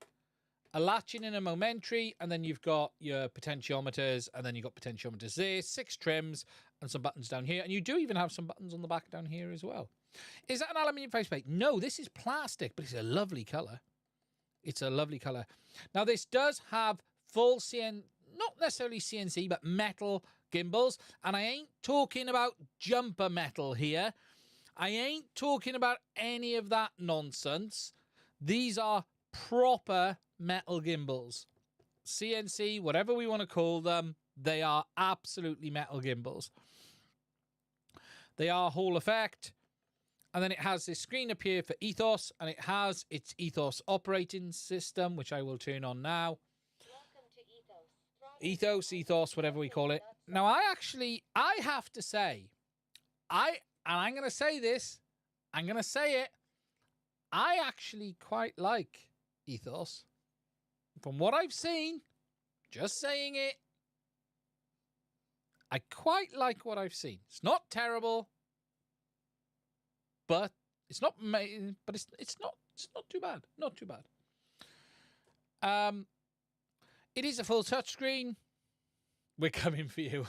A latching and a momentary, and then you've got your potentiometers, and then you've got potentiometers there, 6 trims, and some buttons down here. And you do even have some buttons on the back down here as well. Is that an aluminium faceplate? No, this is plastic, but it's a lovely colour. It's a lovely colour. Now, this does have full not necessarily CNC, but metal gimbals. And I ain't talking about jumper metal here. I ain't talking about any of that nonsense. These are proper metal gimbals. CNC, whatever we want to call them, they are absolutely metal gimbals. They are Hall effect. And then it has this screen up here for Ethos, and it has its Ethos operating system, which I will turn on now. Welcome to Ethos, whatever we call it. Now, I have to say, and I'm going to say this, I'm going to say it, I actually quite like Ethos. From what I've seen, just saying it, I quite like what I've seen. It's not terrible. But it's not. But it's not too bad. Not too bad. It is a full touchscreen. We're coming for you.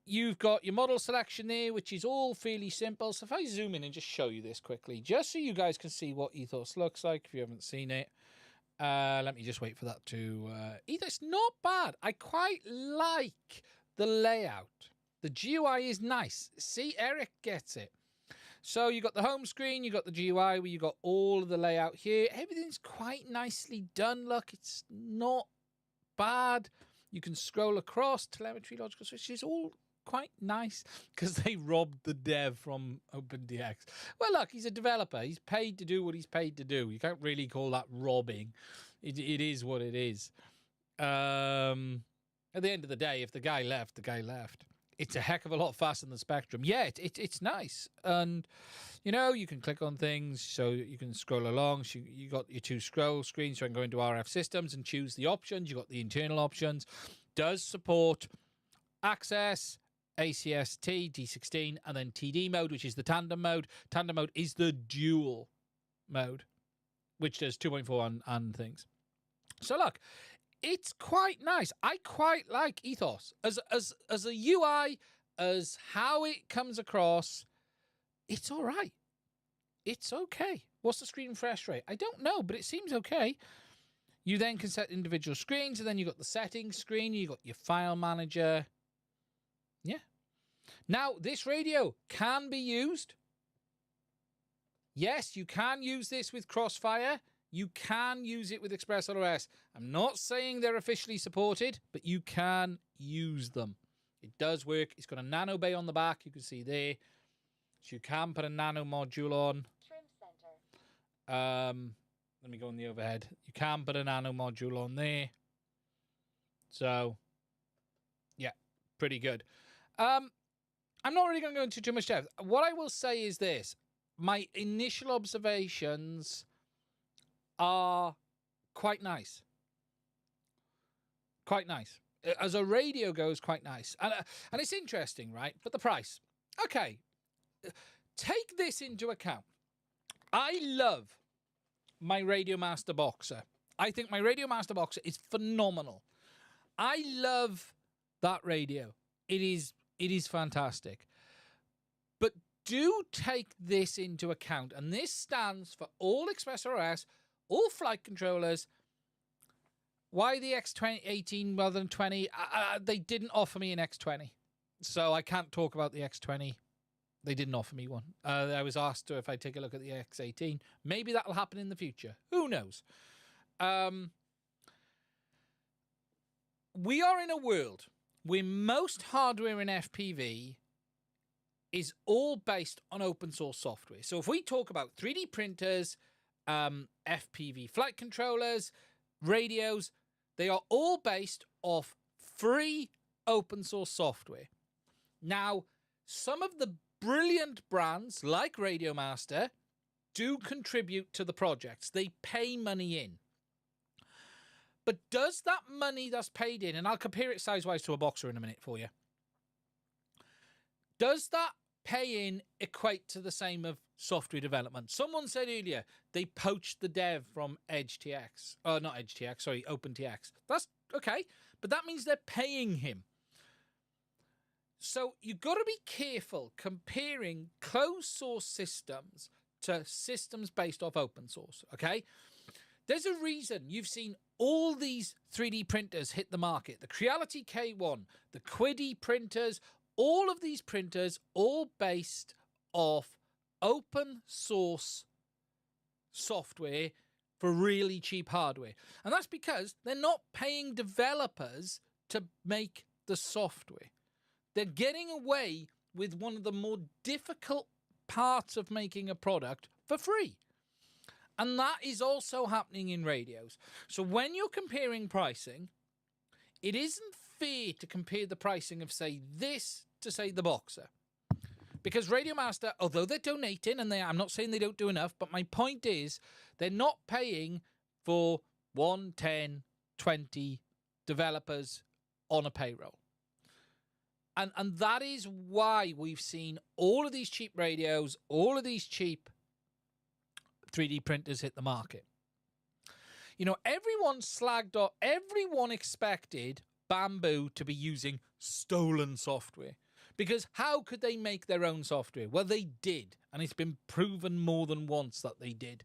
You've got your model selection there, which is all fairly simple. So if I zoom in and just show you this quickly, just so you guys can see what Ethos looks like, if you haven't seen it. Let me just wait for that to. Ethos, not bad. I quite like the layout. The GUI is nice. See, Eric gets it. So you got the home screen, you got the GUI, where you got all of the layout here. Everything's quite nicely done. Look, it's not bad. You can scroll across, telemetry, logical switches, all quite nice, because they robbed the dev from OpenDX. Well, look, he's a developer. He's paid to do what he's paid to do. You can't really call that robbing. It is what it is. At the end of the day, if the guy left, the guy left. It's a heck of a lot faster than the Spectrum. Yeah, it's nice. And, you know, you can click on things, so you can scroll along. So you got your 2 scroll screens, so I can go into RF systems and choose the options. You got the internal options. Does support access, ACST, D16, and then TD mode, which is the tandem mode. Tandem mode is the dual mode, which does 2.4 and things. So, look. It's quite nice. I quite like Ethos as a UI, as how it comes across. It's all right. It's okay. What's the screen refresh rate? I don't know, but it seems okay. You then can set individual screens, and then you got the settings screen. You got your file manager. Yeah. Now, this radio can be used. Yes, you can use this with Crossfire. You can use it with Express LRS. I'm not saying they're officially supported, but you can use them. It does work. It's got a nano bay on the back, you can see there. So you can put a nano module on. Trim center. Let me go on the overhead. You can put a nano module on there. So, yeah, pretty good. I'm not really going to go into too much depth. What I will say is this. My initial observations are quite nice. Quite nice. As a radio goes, quite nice. And it's interesting, right? But the price. Okay. Take this into account. I love my Radio Master Boxer. I think my Radio Master Boxer is phenomenal. I love that radio. It is fantastic. But do take this into account. And this stands for all Express RS, all flight controllers. Why the X18 rather than 20? They didn't offer me an X20, so I can't talk about the X20. They didn't offer me one. I was asked if I take a look at the X18. Maybe that'll happen in the future. Who knows? We are in a world where most hardware in FPV is all based on open source software. So if we talk about 3D printers, FPV flight controllers, radios, they are all based off free open source software. Now, some of the brilliant brands like Radiomaster do contribute to the projects. They pay money in. But does that money that's paid in, and I'll compare it size-wise to a Boxer in a minute for you, does that pay in equate to the same of software development? Someone said earlier they poached the dev from EdgeTX. Oh, not EdgeTX, sorry, OpenTX. That's okay, but that means they're paying him. So you've got to be careful comparing closed source systems to systems based off open source, okay? There's a reason you've seen all these 3D printers hit the market. The Creality K1, the Quiddy printers, all of these printers, all based off open source software for really cheap hardware. And that's because they're not paying developers to make the software. They're getting away with one of the more difficult parts of making a product for free. And that is also happening in radios. So when you're comparing pricing, it isn't fair to compare the pricing of, say, this to, say, the Boxer. Because Radiomaster, although they're donating, and I'm not saying they don't do enough, but my point is they're not paying for 1, 10, 20 developers on a payroll. And that is why we've seen all of these cheap radios, all of these cheap 3D printers hit the market. You know, everyone slagged off, everyone expected Bamboo to be using stolen software. Because how could they make their own software? Well, they did. And it's been proven more than once that they did.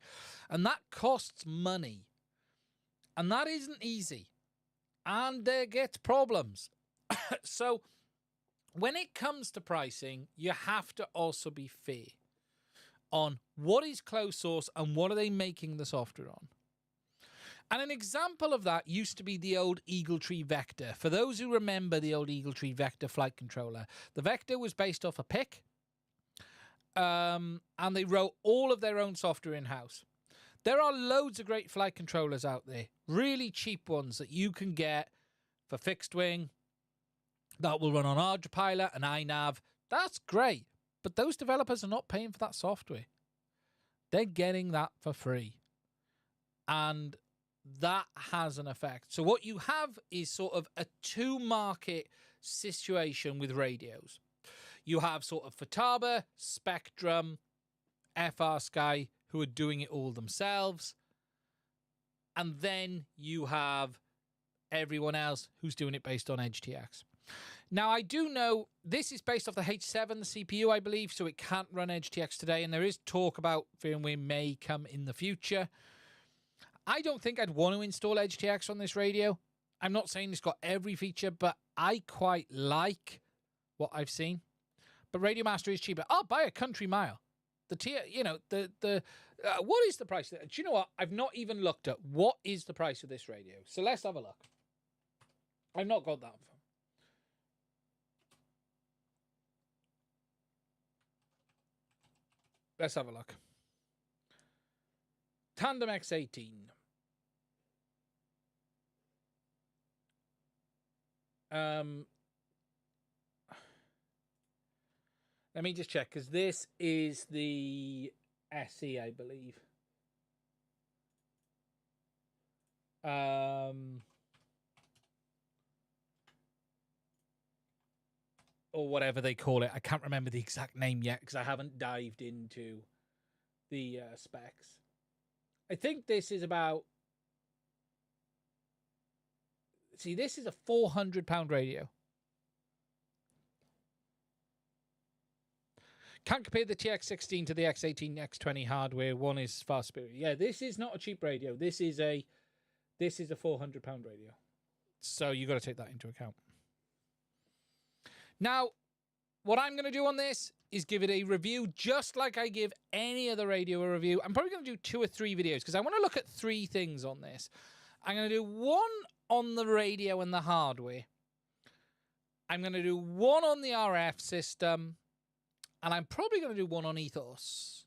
And that costs money. And that isn't easy. And there gets problems. So when it comes to pricing, you have to also be fair on what is closed source and what are they making the software on. And an example of that used to be the old Eagletree Vector. For those who remember the old Eagletree Vector flight controller, the Vector was based off a PIC, and they wrote all of their own software in-house. There are loads of great flight controllers out there, really cheap ones that you can get for fixed wing, that will run on ArduPilot and iNav. That's great. But those developers are not paying for that software. They're getting that for free. And that has an effect. So what you have is sort of a two-market situation with radios. You have sort of Futaba, Spectrum, FRSky, who are doing it all themselves. And then you have everyone else who's doing it based on EdgeTX. Now, I do know this is based off the H7 CPU, I believe, so it can't run EdgeTX today, and there is talk about firmware may come in the future. I don't think I'd want to install EdgeTX on this radio. I'm not saying it's got every feature, but I quite like what I've seen. But Radiomaster is cheaper. I'll buy a country mile. What is the price? Do you know what? I've not even looked at what is the price of this radio. So let's have a look. I've not got that. Let's have a look. Tandem X18. Let me just check, because this is the SE, I believe. Or whatever they call it. I can't remember the exact name yet because I haven't dived into the specs. I think this is about... See, this is a £400 radio. Can't compare the TX16 to the X18, X20 hardware. One is far superior. Yeah, this is not a cheap radio. This is a This is a £400 radio. So you got to take that into account. Now, what I'm going to do on this is give it a review just like I give any other radio a review. I'm probably going to do 2 or 3 videos because I want to look at 3 things on this. I'm going to do one on the radio and the hardware. I'm going to do one on the RF system. And I'm probably going to do one on Ethos.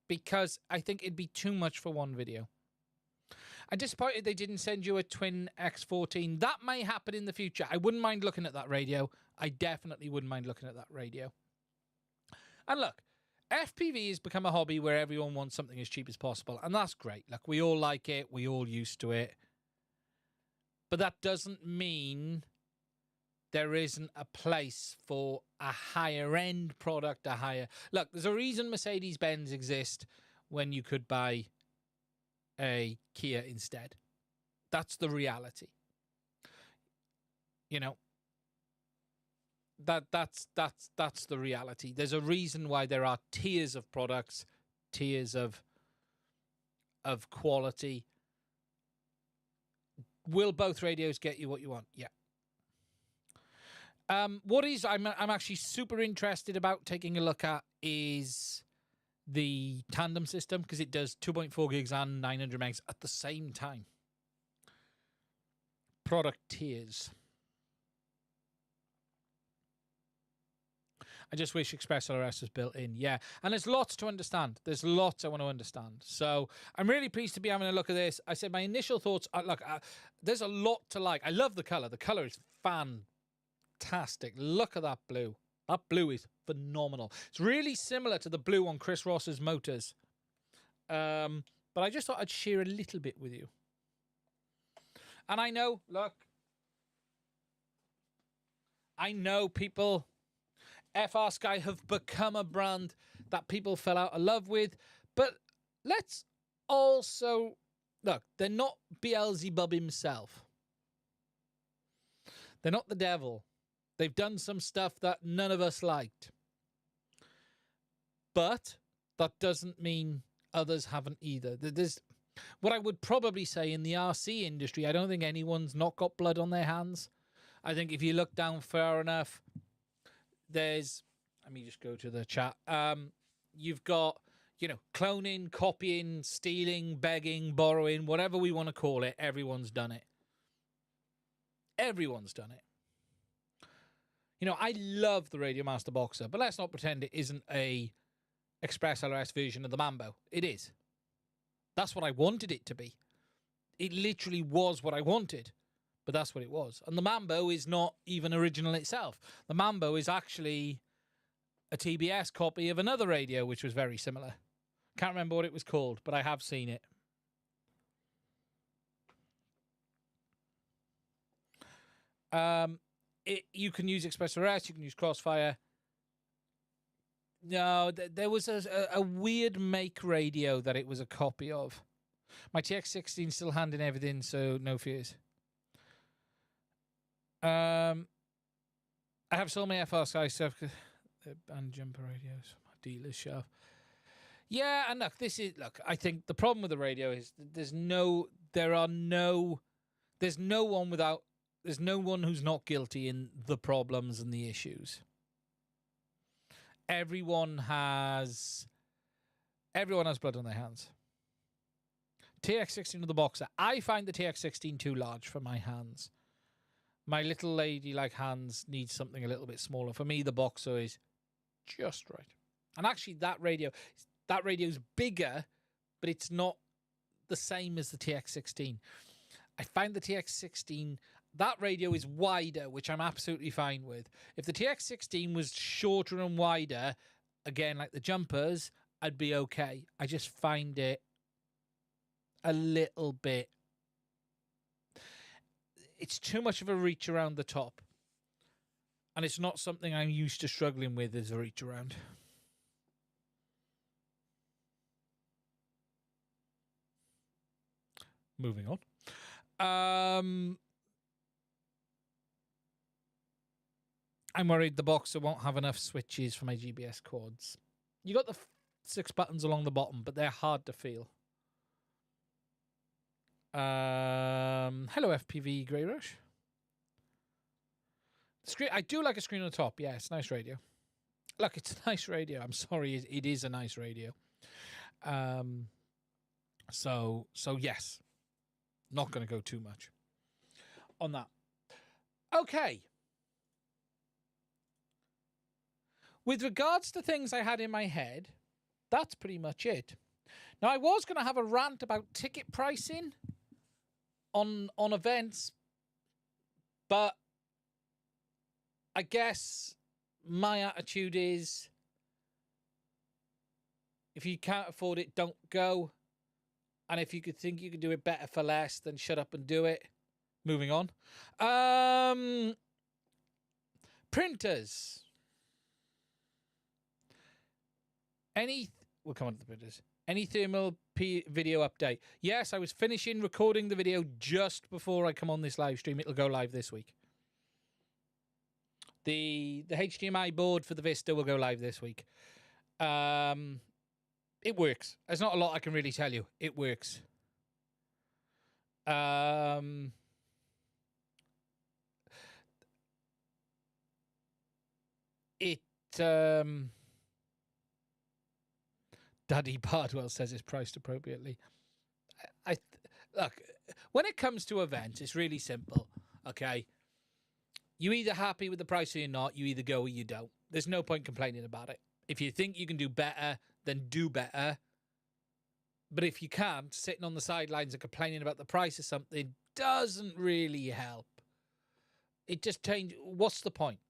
Because I think it'd be too much for one video. I'm disappointed they didn't send you a twin X14. That may happen in the future. I wouldn't mind looking at that radio. I definitely wouldn't mind looking at that radio. And look, FPV has become a hobby where everyone wants something as cheap as possible. And that's great. Look, we all like it. We all used to it. But that doesn't mean there isn't a place for a higher end product, Look, there's a reason Mercedes-Benz exist when you could buy a Kia instead. That's the reality. You know, that's the reality. There's a reason why there are tiers of products, tiers of quality. Will both radios get you what you want? Yeah. What I'm actually super interested about taking a look at is the tandem system because it does 2.4 gigs and 900 megs at the same time. Product tiers. I just wish Express ELRS was built in. Yeah, and there's lots to understand. There's lots I want to understand. So I'm really pleased to be having a look at this. I said my initial thoughts are, look, there's a lot to like. I love the color. The color is fantastic. Look at that blue. That blue is phenomenal. It's really similar to the blue on Chris Ross's motors. But I just thought I'd share a little bit with you. And I know, look, I know people, FRSky have become a brand that people fell out of love with. But let's also, look, they're not Beelzebub himself. They're not the devil. They've done some stuff that none of us liked. But that doesn't mean others haven't either. There's what I would probably say in the RC industry, I don't think anyone's not got blood on their hands. I think if you look down far enough, there's, let me just go to the chat. You've got, you know, cloning, copying, stealing, begging, borrowing, whatever we want to call it. Everyone's done it. Everyone's done it. You know, I love the Radio Master Boxer, but let's not pretend it isn't a Express ELRS version of the Mambo. It is. That's what I wanted it to be. It literally was what I wanted, but that's what it was. And the Mambo is not even original itself. The Mambo is actually a TBS copy of another radio, which was very similar. Can't remember what it was called, but I have seen it. You can use Express ELRS, you can use Crossfire. No, there was a weird make radio that it was a copy of. My TX16 still handing everything, so no fears. I have sold my FRSky stuff because they're band jumper radios. My dealer's shop. Yeah, and look, I think the problem with the radio is there's no one who's not guilty in the problems and the issues. Everyone has blood on their hands. TX16 with the Boxer. I find the TX16 too large for my hands. My little lady-like hands need something a little bit smaller. For me, the Boxer is just right. And actually, that radio's bigger, but it's not the same as the TX16. I find the TX16, that radio is wider, which I'm absolutely fine with. If the TX16 was shorter and wider, again, like the jumpers, I'd be okay. I just find it a little bit... It's too much of a reach around the top. And it's not something I'm used to struggling with as a reach around. Moving on. I'm worried the Boxer won't have enough switches for my GBS cords. You got the 6 buttons along the bottom, but they're hard to feel. Hello, FPV Grey Rush. Screen. I do like a screen on the top. Yeah, it's nice radio. Look, it's a nice radio. I'm sorry, it is a nice radio. So yes, not going to go too much on that. Okay. With regards to things I had in my head, that's pretty much it. Now, I was going to have a rant about ticket pricing on events, but I guess my attitude is if you can't afford it, don't go. And if you could think you could do it better for less, then shut up and do it. Moving on. Printers. We'll come on to the printers. Any thermal video update? Yes, I was finishing recording the video just before I come on this live stream. It'll go live this week. The HDMI board for the Vista will go live this week. It works. There's not a lot I can really tell you. It works. Daddy Bardwell says it's priced appropriately. Look, when it comes to events, it's really simple. Okay, you either happy with the price or you're not. You either go or you don't. There's no point complaining about it. If you think you can do better, then do better. But if you can't, sitting on the sidelines and complaining about the price of something doesn't really help. It just changes. What's the point?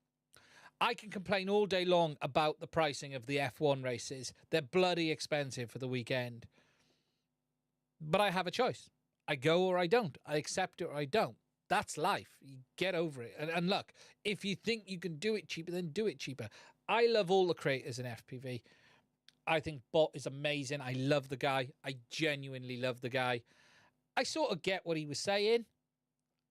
I can complain all day long about the pricing of the F1 races. They're bloody expensive for the weekend. But I have a choice. I go or I don't. I accept it or I don't. That's life. You get over it. And look, if you think you can do it cheaper, then do it cheaper. I love all the creators in FPV. I think Bot is amazing. I love the guy. I genuinely love the guy. I sort of get what he was saying.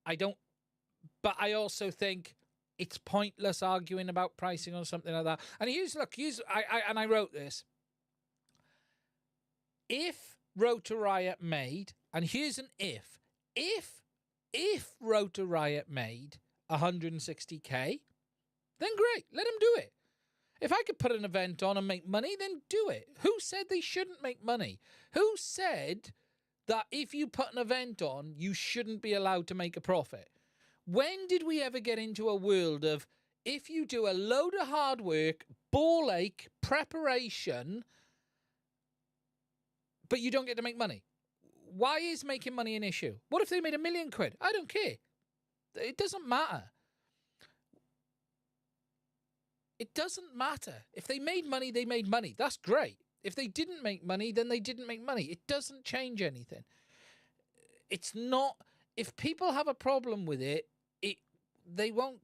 But I also think it's pointless arguing about pricing or something like that. And I wrote this. If Rotor Riot made, and here's an if Rotor Riot made 160k, then great, let them do it. If I could put an event on and make money, then do it. Who said they shouldn't make money? Who said that if you put an event on, you shouldn't be allowed to make a profit? When did we ever get into a world of if you do a load of hard work, ball ache, preparation, but you don't get to make money? Why is making money an issue? What if they made £1 million? I don't care. It doesn't matter. It doesn't matter. If they made money, they made money. That's great. If they didn't make money, then they didn't make money. It doesn't change anything. It's not... If people have a problem with it, they won't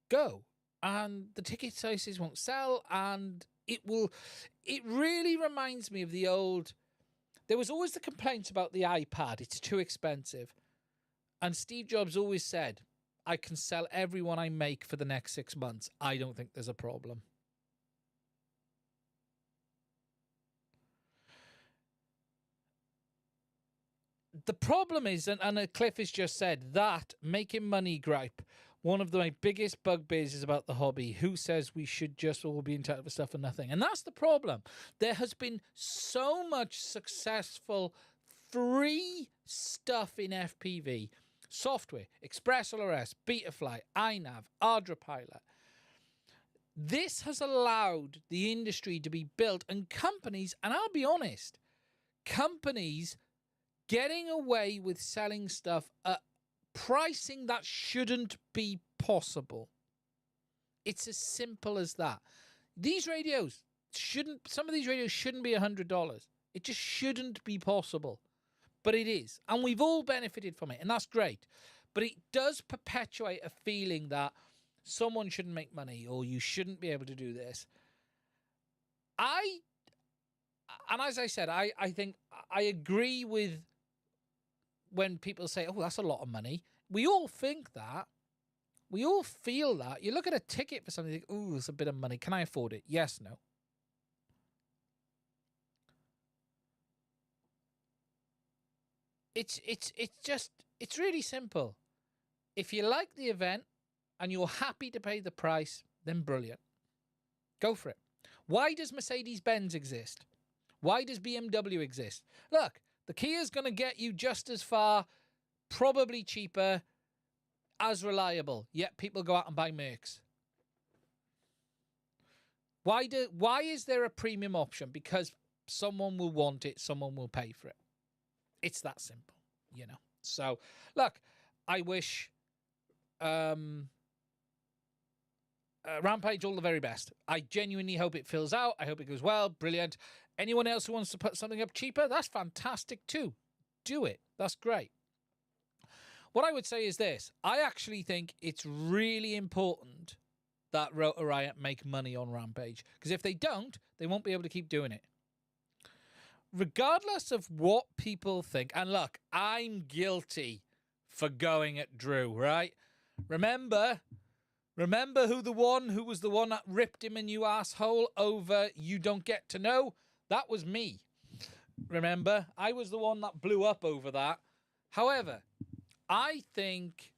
go. And the ticket sizes won't sell. And it really reminds me of the old... There was always the complaints about the iPad. It's too expensive. And Steve Jobs always said, I can sell every one I make for the next 6 months. I don't think there's a problem. The problem is, and Cliff has just said, that making money gripe. One of my biggest bugbears is about the hobby. Who says we should just all be entitled to stuff for nothing? And that's the problem. There has been so much successful free stuff in FPV. Software, Express ELRS, Betafly, iNav, ArdraPilot. This has allowed the industry to be built, and companies, and I'll be honest, companies getting away with selling stuff at pricing that shouldn't be possible. It's as simple as that. These radios some of these radios shouldn't be $100. It just shouldn't be possible. But it is. And we've all benefited from it. And that's great. But it does perpetuate a feeling that someone shouldn't make money or you shouldn't be able to do this. And as I said, I think I agree with when people say, oh, that's a lot of money. We all think that. We all feel that. You look at a ticket for something, you think, ooh, it's a bit of money. Can I afford it? Yes, no. it's really simple. If you like the event and you're happy to pay the price, then brilliant. Go for it. Why does Mercedes-Benz exist? Why does BMW exist? Look, the Kia's going to get you just as far, probably cheaper, as reliable, yet people go out and buy Mercs. Why is there a premium option? Because someone will want it, someone will pay for it. It's that simple, you know. So, look, I wish Rampage all the very best. I genuinely hope it fills out. I hope it goes well. Brilliant. Anyone else who wants to put something up cheaper, that's fantastic too. Do it. That's great. What I would say is this. I actually think it's really important that Rotor Riot make money on Rampage. Because if they don't, they won't be able to keep doing it. Regardless of what people think. And look, I'm guilty for going at Drew, right? Remember who was the one that ripped him a new asshole over You Don't Get to Know? That was me. Remember? I was the one that blew up over that. However, I think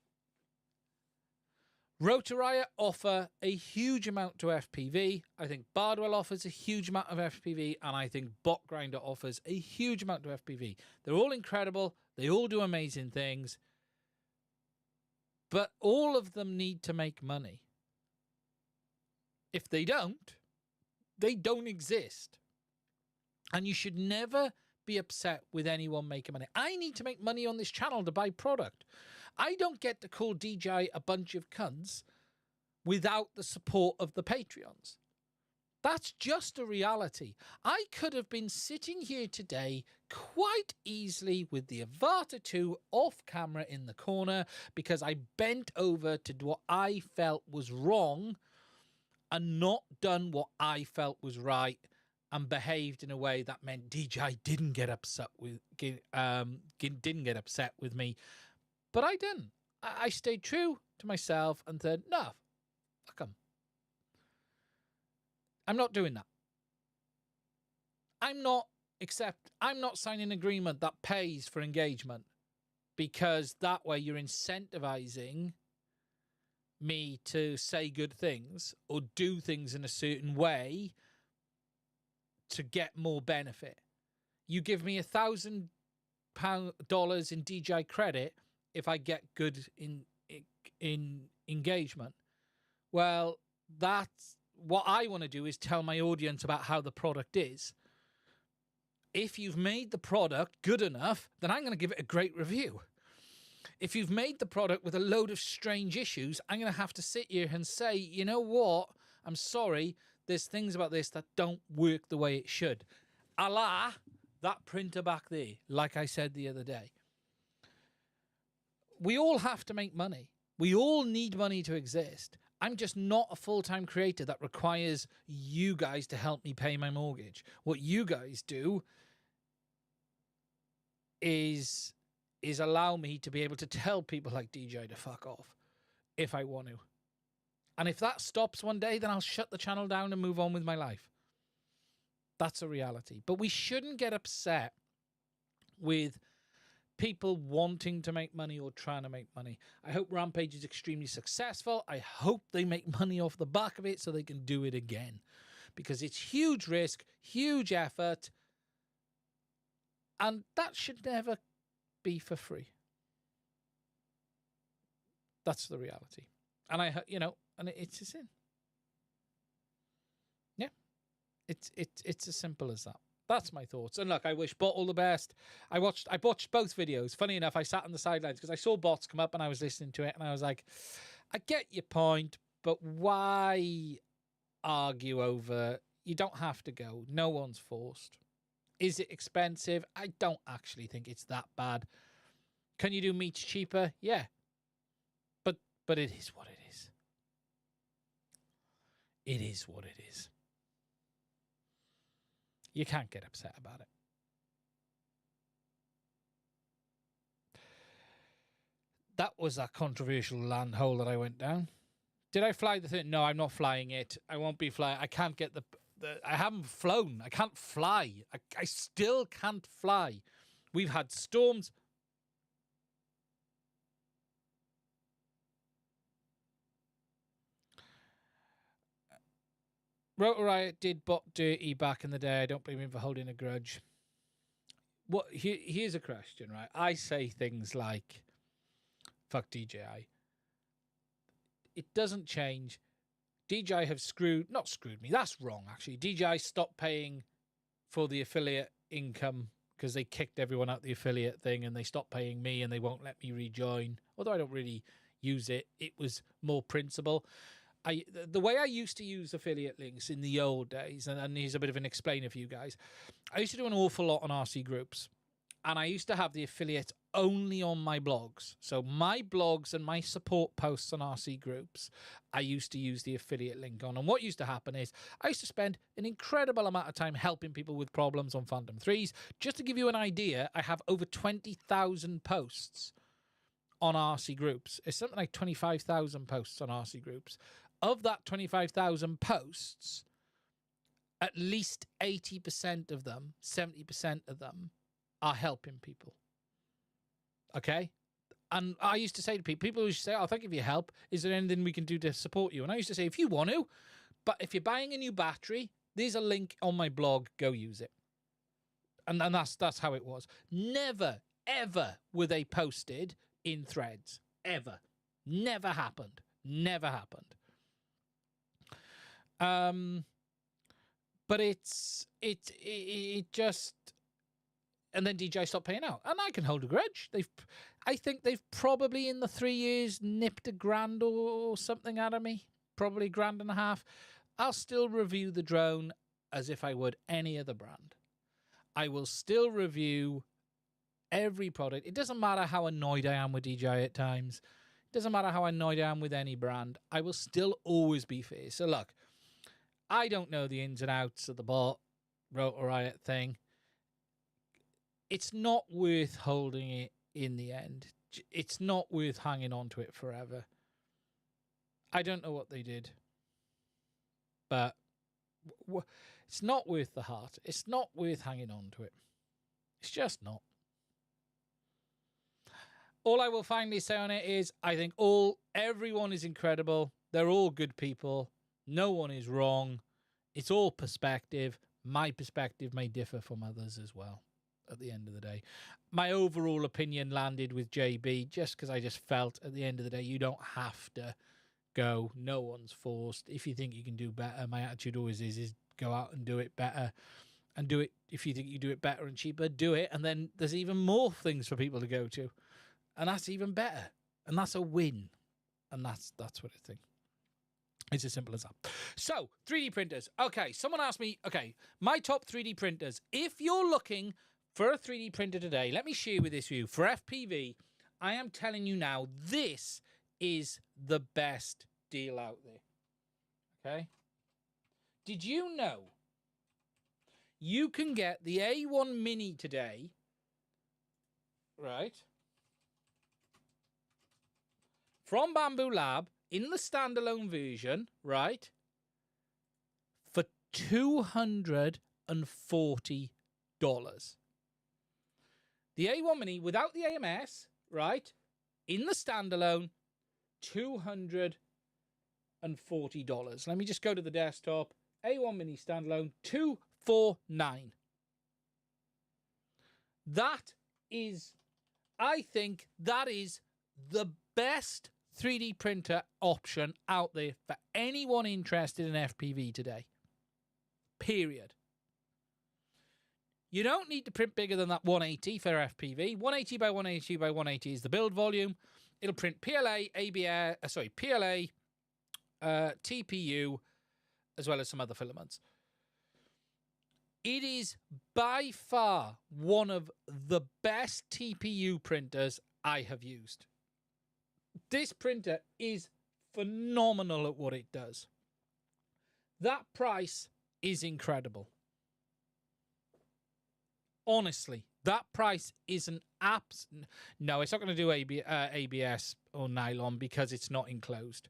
Rotor Riot offer a huge amount to FPV. I think Bardwell offers a huge amount of FPV, and I think Bot Grinder offers a huge amount to FPV. They're all incredible. They all do amazing things. But all of them need to make money. If they don't exist. And you should never be upset with anyone making money. I need to make money on this channel to buy product. I don't get to call DJI a bunch of cunts without the support of the Patreons. That's just a reality. I could have been sitting here today quite easily with the Avata 2 off camera in the corner because I bent over to do what I felt was wrong and not done what I felt was right and behaved in a way that meant DJI didn't get upset with me. But I didn't. I stayed true to myself and said, no, fuck them. I'm not doing that. I'm not signing an agreement that pays for engagement because that way you're incentivizing me to say good things or do things in a certain way to get more benefit. You give me $1,000 in DJI credit if I get good in engagement. Well, that's what I want to do, is tell my audience about how the product is. If you've made the product good enough, then I'm going to give it a great review. If you've made the product with a load of strange issues, I'm going to have to sit here and say, you know what? I'm sorry. There's things about this that don't work the way it should. Allah, that printer back there, like I said the other day. We all have to make money. We all need money to exist. I'm just not a full-time creator that requires you guys to help me pay my mortgage. What you guys do is allow me to be able to tell people like DJI to fuck off if I want to. And if that stops one day, then I'll shut the channel down and move on with my life. That's a reality. But we shouldn't get upset with people wanting to make money or trying to make money. I hope Rampage is extremely successful. I hope they make money off the back of it so they can do it again. Because it's huge risk, huge effort, and that should never be for free. That's the reality. And and it's a sin. Yeah. It's as simple as that. That's my thoughts. And look, I wish Bot all the best. I watched both videos. Funny enough, I sat on the sidelines because I saw Bots come up and I was listening to it and I was like, I get your point, but why argue over? You don't have to go. No one's forced. Is it expensive? I don't actually think it's that bad. Can you do meats cheaper? Yeah. But it is what it is. It is what it is. You can't get upset about it. That was a controversial land hole that I went down. Did I fly the thing? No, I'm not flying it. I won't be flying. I can't get I haven't flown. I can't fly. I still can't fly. We've had storms. Rotor Riot did bot dirty back in the day. I don't blame him for holding a grudge. Here's a question, right? I say things like, fuck DJI. It doesn't change. DJI have not screwed me. That's wrong, actually. DJI stopped paying for the affiliate income because they kicked everyone out the affiliate thing, and they stopped paying me, and they won't let me rejoin. Although I don't really use it. It was more principle. The way I used to use affiliate links in the old days, and here's a bit of an explainer for you guys. I used to do an awful lot on RC groups, and I used to have the affiliate only on my blogs. So my blogs and my support posts on RC groups, I used to use the affiliate link on. And what used to happen is I used to spend an incredible amount of time helping people with problems on Phantom 3s. Just to give you an idea, I have over 20,000 posts on RC groups. It's something like 25,000 posts on RC groups. Of that 25,000 posts, at least 80% of them, 70% of them are helping people. Okay? And I used to say to people used to say, oh, thank you for your help. Is there anything we can do to support you? And I used to say, if you want to, but if you're buying a new battery, there's a link on my blog, go use it. And that's how it was. Never, ever were they posted in threads. Ever. Never happened. Never happened. But it just, and then DJI stopped paying out, and I can hold a grudge. I think they've probably in the 3 years nipped $1,000 or something out of me, probably $1,500. I'll still review the drone as if I would any other brand. I will still review every product. It doesn't matter how annoyed I am with DJI at times. It doesn't matter how annoyed I am with any brand. I will still always be fair. So look, I don't know the ins and outs of the bot Rotor Riot thing. It's not worth holding it in the end. It's not worth hanging on to it forever. I don't know what they did. But it's not worth the heart. It's not worth hanging on to it. It's just not. All I will finally say on it is I think everyone is incredible. They're all good people. No one is wrong. It's all perspective. My perspective may differ from others as well at the end of the day. My overall opinion landed with JB just because I just felt at the end of the day you don't have to go. No one's forced. If you think you can do better, my attitude always is go out and do it better. And do it, if you think you do it better and cheaper, do it. And then there's even more things for people to go to. And that's even better. And that's a win. And that's what I think. It's as simple as that. So, 3D printers. Okay, someone asked me, okay, my top 3D printers. If you're looking for a 3D printer today, let me share with this with you. For FPV, I am telling you now, this is the best deal out there. Okay? Did you know you can get the A1 Mini today, right, from Bamboo Lab in the standalone version, right, for $240. The A1 Mini without the AMS, right, in the standalone, $240. Let me just go to the desktop. A1 Mini standalone, $249. That is, I think that is the best 3D printer option out there for anyone interested in FPV today. Period. You don't need to print bigger than that 180 for FPV. 180 by 180 by 180 is the build volume. It'll print PLA, TPU, as well as some other filaments. It is by far one of the best TPU printers I have used. This printer is phenomenal at what it does. That price is incredible. Honestly, that price is an no, it's not going to do ABS or nylon because it's not enclosed.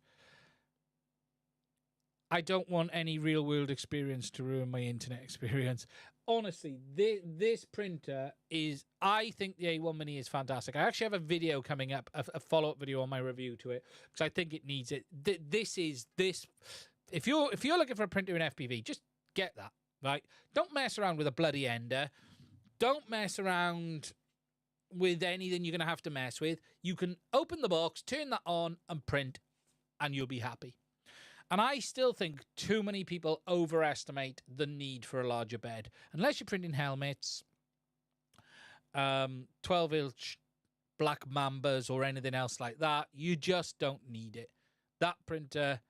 I don't want any real-world experience to ruin my internet experience. Honestly, this printer is... I think the A1 Mini is fantastic. I actually have a video coming up, a follow-up video on my review to it, because I think it needs it. if you're looking for a printer in FPV, just get that, right? Don't mess around with a bloody Ender. Don't mess around with anything you're going to have to mess with. You can open the box, turn that on, and print, and you'll be happy. And I still think too many people overestimate the need for a larger bed. Unless you're printing helmets, 12-inch Black Mambas or anything else like that, you just don't need it. That printer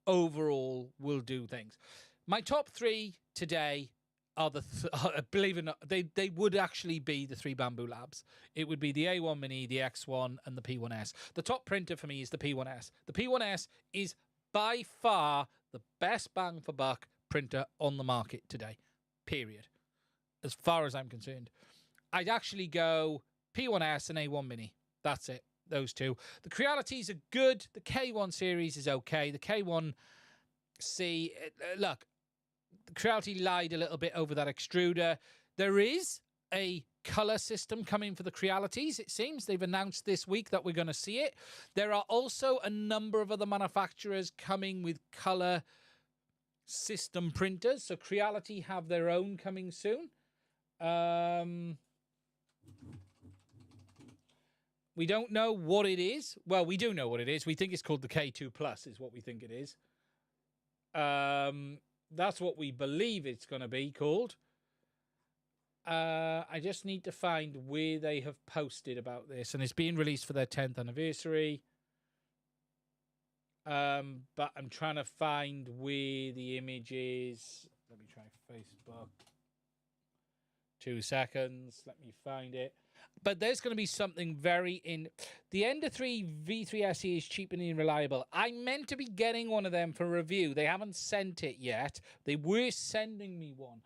overall will do things. My top 3 today are believe it or not, they would actually be the 3 Bamboo Labs. It would be the A1 Mini, the X1, and the P1S. The top printer for me is the P1S. The P1S is by far the best bang for buck printer on the market today, period, as far as I'm concerned. I'd actually go P1S and A1 Mini. That's it, those two. The Crealities are good. The K1 series is okay. The K1C, look, the Creality lied a little bit over that extruder. There is a color system coming for the Crealities. It seems they've announced this week that we're going to see it. There are also a number of other manufacturers coming with color system printers. So Creality have their own coming soon. We don't know what it is. Well, we do know what it is. We think it's called the K2 Plus is what we think it is. That's what we believe it's going to be called. I just need to find where they have posted about this. And it's being released for their 10th anniversary. But I'm trying to find where the image is. Let me try Facebook. 2 seconds. Let me find it. But there's going to be something very in... The Ender 3 V3 SE is cheap and unreliable. I meant to be getting one of them for review. They haven't sent it yet. They were sending me one.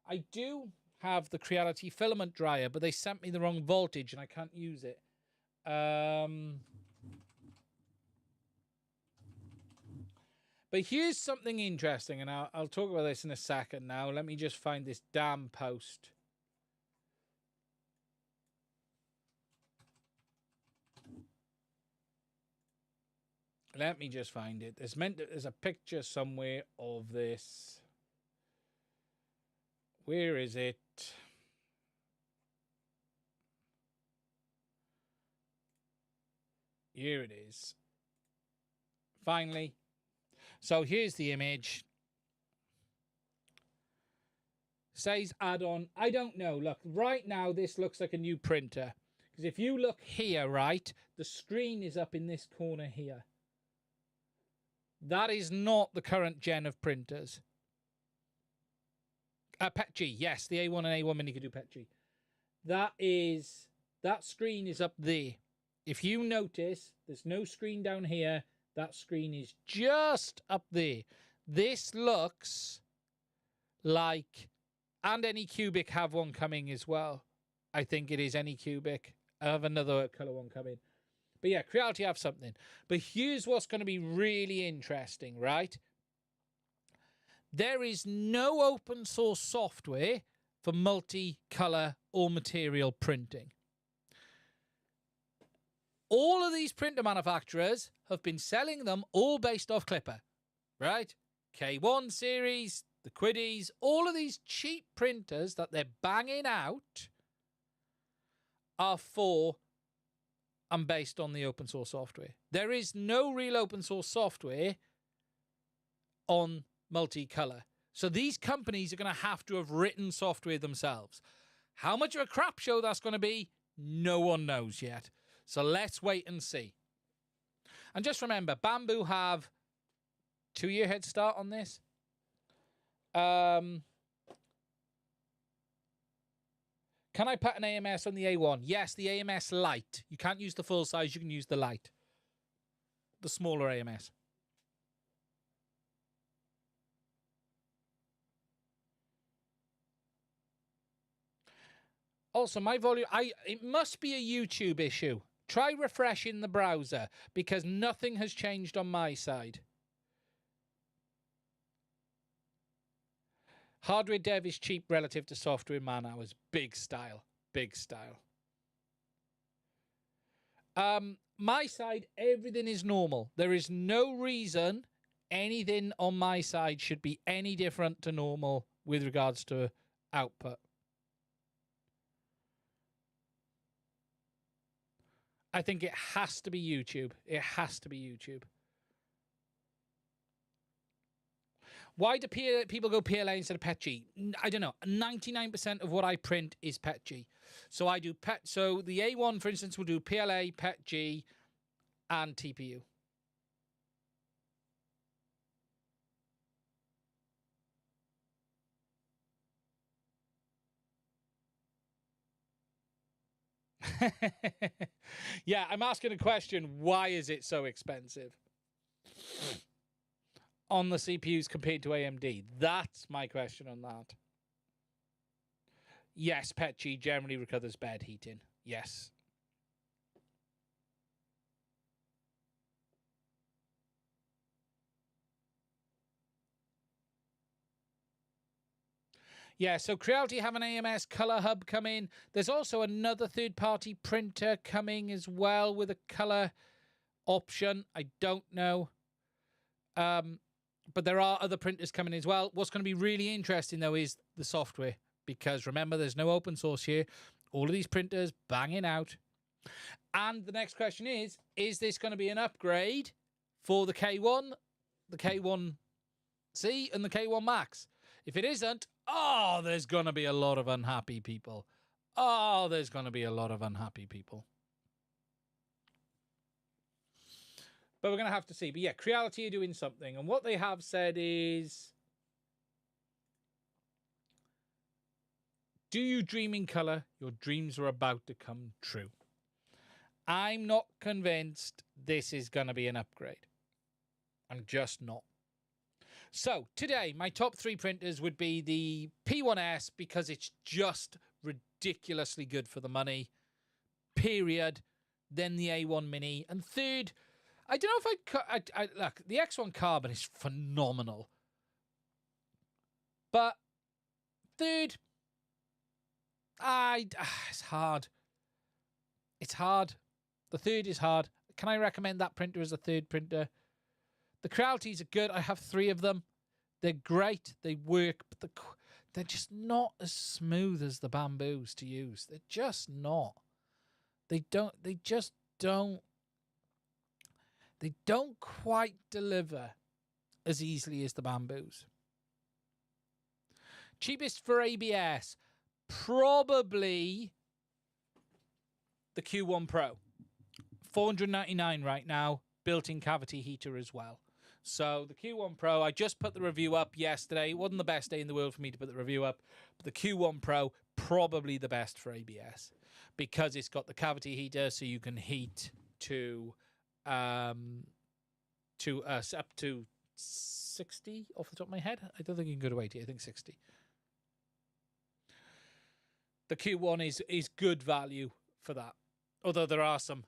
I do have the Creality filament dryer, but they sent me the wrong voltage and I can't use it. But here's something interesting, and I'll talk about this in a second now. Let me just find this damn post. Let me just find it. There's a picture somewhere of this. Where is it? Here it is. Finally. So here's the image. Says add-on. I don't know. Look, right now this looks like a new printer. Because if you look here, right, the screen is up in this corner here. That is not the current gen of printers. PETG, yes, the A1 and A1 Mini can do PETG. That screen is up there. If you notice, there's no screen down here. That screen is just up there. This looks like, and Anycubic have one coming as well. I think it is Anycubic. I have another color one coming. But yeah, Creality have something. But here's what's going to be really interesting, right? There is no open source software for multi-color or material printing. All of these printer manufacturers have been selling them all based off Clipper, right? K1 series, the Quiddies, all of these cheap printers that they're banging out are for and based on the open source software. There is no real open source software on multicolor. So these companies are going to have written software themselves. How much of a crap show that's going to be, no one knows yet. So let's wait and see. And just remember, Bamboo have 2-year head start on this. Can I put an AMS on the A1? Yes, the AMS Lite. You can't use the full size, you can use the Lite. The smaller AMS. Also, my volume, it must be a YouTube issue. Try refreshing the browser because nothing has changed on my side. Hardware dev is cheap relative to software man hours. Big style. Big style. My side, everything is normal. There is no reason anything on my side should be any different to normal with regards to output. I think it has to be YouTube. It has to be YouTube. Why do people go PLA instead of PETG? I don't know. 99% of what I print is PETG. So I do So the A1, for instance, will do PLA, PETG, and TPU. Yeah, I'm asking a question. Why is it so expensive on the CPUs compared to AMD? That's my question on that. Yes, PETG generally recovers bed heating. Yes. Yeah, so Creality have an AMS color hub coming. There's also another third-party printer coming as well with a color option. I don't know. But there are other printers coming as well. What's going to be really interesting, though, is the software. Because remember, there's no open source here. All of these printers banging out. And the next question is this going to be an upgrade for the K1, the K1C, and the K1 Max? If it isn't, oh, there's going to be a lot of unhappy people. Oh, there's going to be a lot of unhappy people. But we're going to have to see. But yeah, Creality are doing something. And what they have said is, do you dream in color? Your dreams are about to come true. I'm not convinced this is going to be an upgrade. I'm just not. So today, my top 3 printers would be the P1S because it's just ridiculously good for the money, period. Then the A1 Mini. And third, I don't know if I'd look, the X1 Carbon is phenomenal. But third, it's hard. It's hard. The third is hard. Can I recommend that printer as a third printer? The Crealities are good. I have 3 of them. They're great. They work, but they're just not as smooth as the Bamboos to use. They're just not. They just don't quite deliver as easily as the Bamboos. Cheapest for ABS, probably the Q1 Pro. $499 right now, built-in cavity heater as well. So the Q1 Pro, I just put the review up yesterday. It wasn't the best day in the world for me to put the review up, but the Q1 Pro, probably the best for ABS because it's got the cavity heater, so you can heat to up to 60 off the top of my head. I don't think you can go to 80. I think 60. The Q1 is good value for that, although there are some.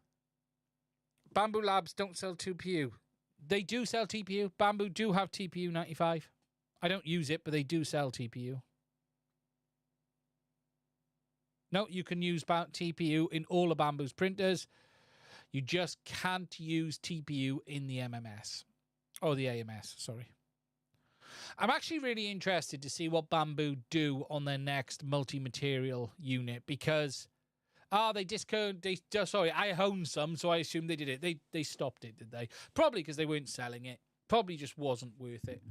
Bamboo Labs don't sell TPU. They do sell TPU. Bamboo do have TPU 95. I don't use it, but they do sell TPU. No, you can use TPU in all of Bamboo's printers. You just can't use TPU in the MMS. Or the AMS, sorry. I'm actually really interested to see what Bamboo do on their next multi-material unit because... sorry, I own some, so I assume they did it. They stopped it, did they? Probably because they weren't selling it. Probably just wasn't worth it.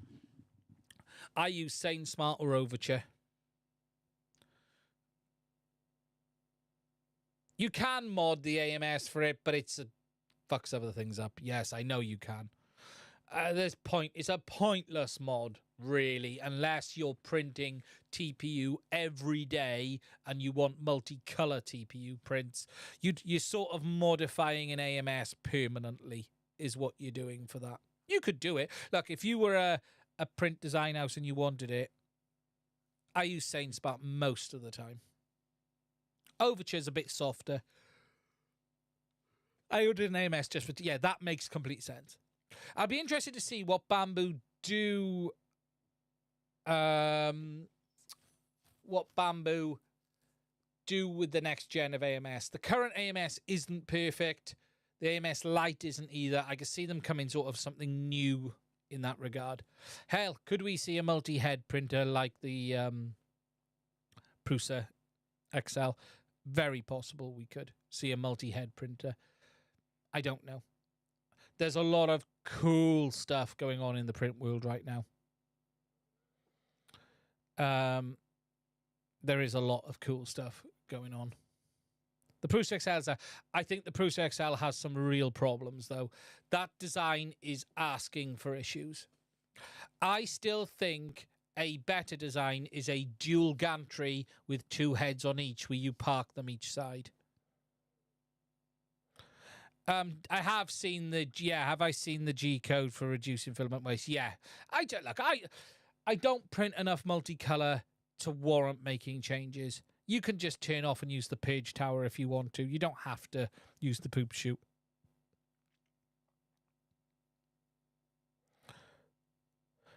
I use Sane Smart or Overture. You can mod the AMS for it, but it fucks other things up. Yes, I know you can. It's a pointless mod, really, unless you're printing TPU every day and you want multicolor TPU prints. You're sort of modifying an AMS permanently is what you're doing for that. You could do it. Look, if you were a print design house and you wanted it, I use Sane Smart most of the time. Overture's a bit softer. I ordered an AMS just for... Yeah, that makes complete sense. I'll be interested to see what Bamboo do... what Bamboo do with the next gen of AMS. The current AMS isn't perfect. The AMS Lite isn't either. I can see them coming sort of something new in that regard. Hell, could we see a multi-head printer like the Prusa XL? Very possible we could see a multi-head printer. I don't know. There's a lot of cool stuff going on in the print world right now. There is a lot of cool stuff going on. The Prusa XL, I think the Prusa XL has some real problems, though. That design is asking for issues. I still think a better design is a dual gantry with 2 heads on each, where you park them each side. I have seen the have I seen the G code for reducing filament waste? Yeah, I don't print enough multicolor to warrant making changes. You can just turn off and use the page tower if you want to. You don't have to use the poop chute.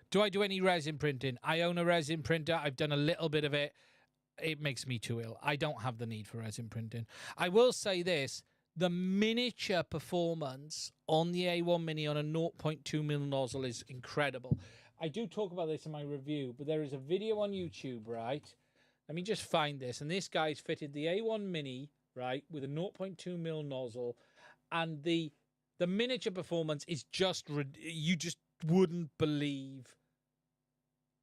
Do I do any resin printing? I own a resin printer. I've done a little bit of it. It makes me too ill. I don't have the need for resin printing. I will say this. The miniature performance on the A1 Mini on a 0.2mm nozzle is incredible. I do talk about this in my review, but there is a video on YouTube, right? Let me just find this. And this guy's fitted the A1 Mini, right, with a 0.2mm nozzle. And the miniature performance is just, you just wouldn't believe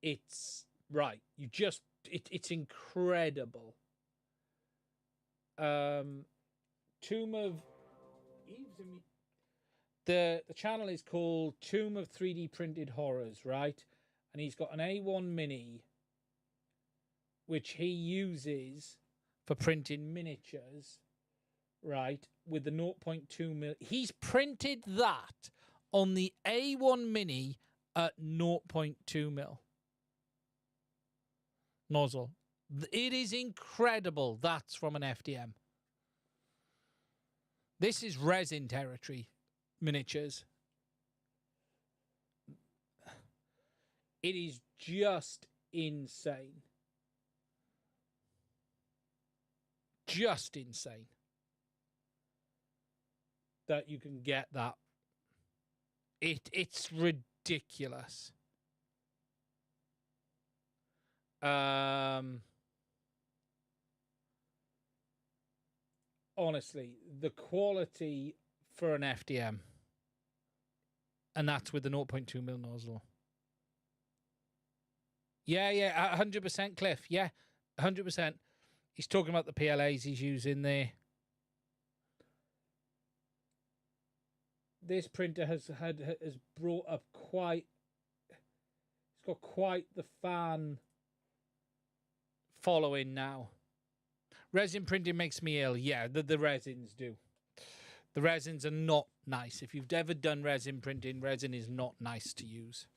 it's right. You just, it's incredible. Tomb of the channel is called Tomb of 3D Printed Horrors, right? And he's got an A1 Mini, which he uses for printing miniatures, right? With the 0.2mm. He's printed that on the A1 Mini at 0.2mm nozzle. It is incredible. That's from an FDM. This is resin territory miniatures. It is just insane. Just insane that you can get that. It's ridiculous. Honestly, the quality for an FDM, and that's with the 0.2mm nozzle. Yeah, 100% Cliff. Yeah, 100%. He's talking about the PLAs he's using there. This printer has brought up quite. It's got quite the fan following now. Resin printing makes me ill. Yeah, the resins do. The resins are not nice. If you've ever done resin printing, resin is not nice to use.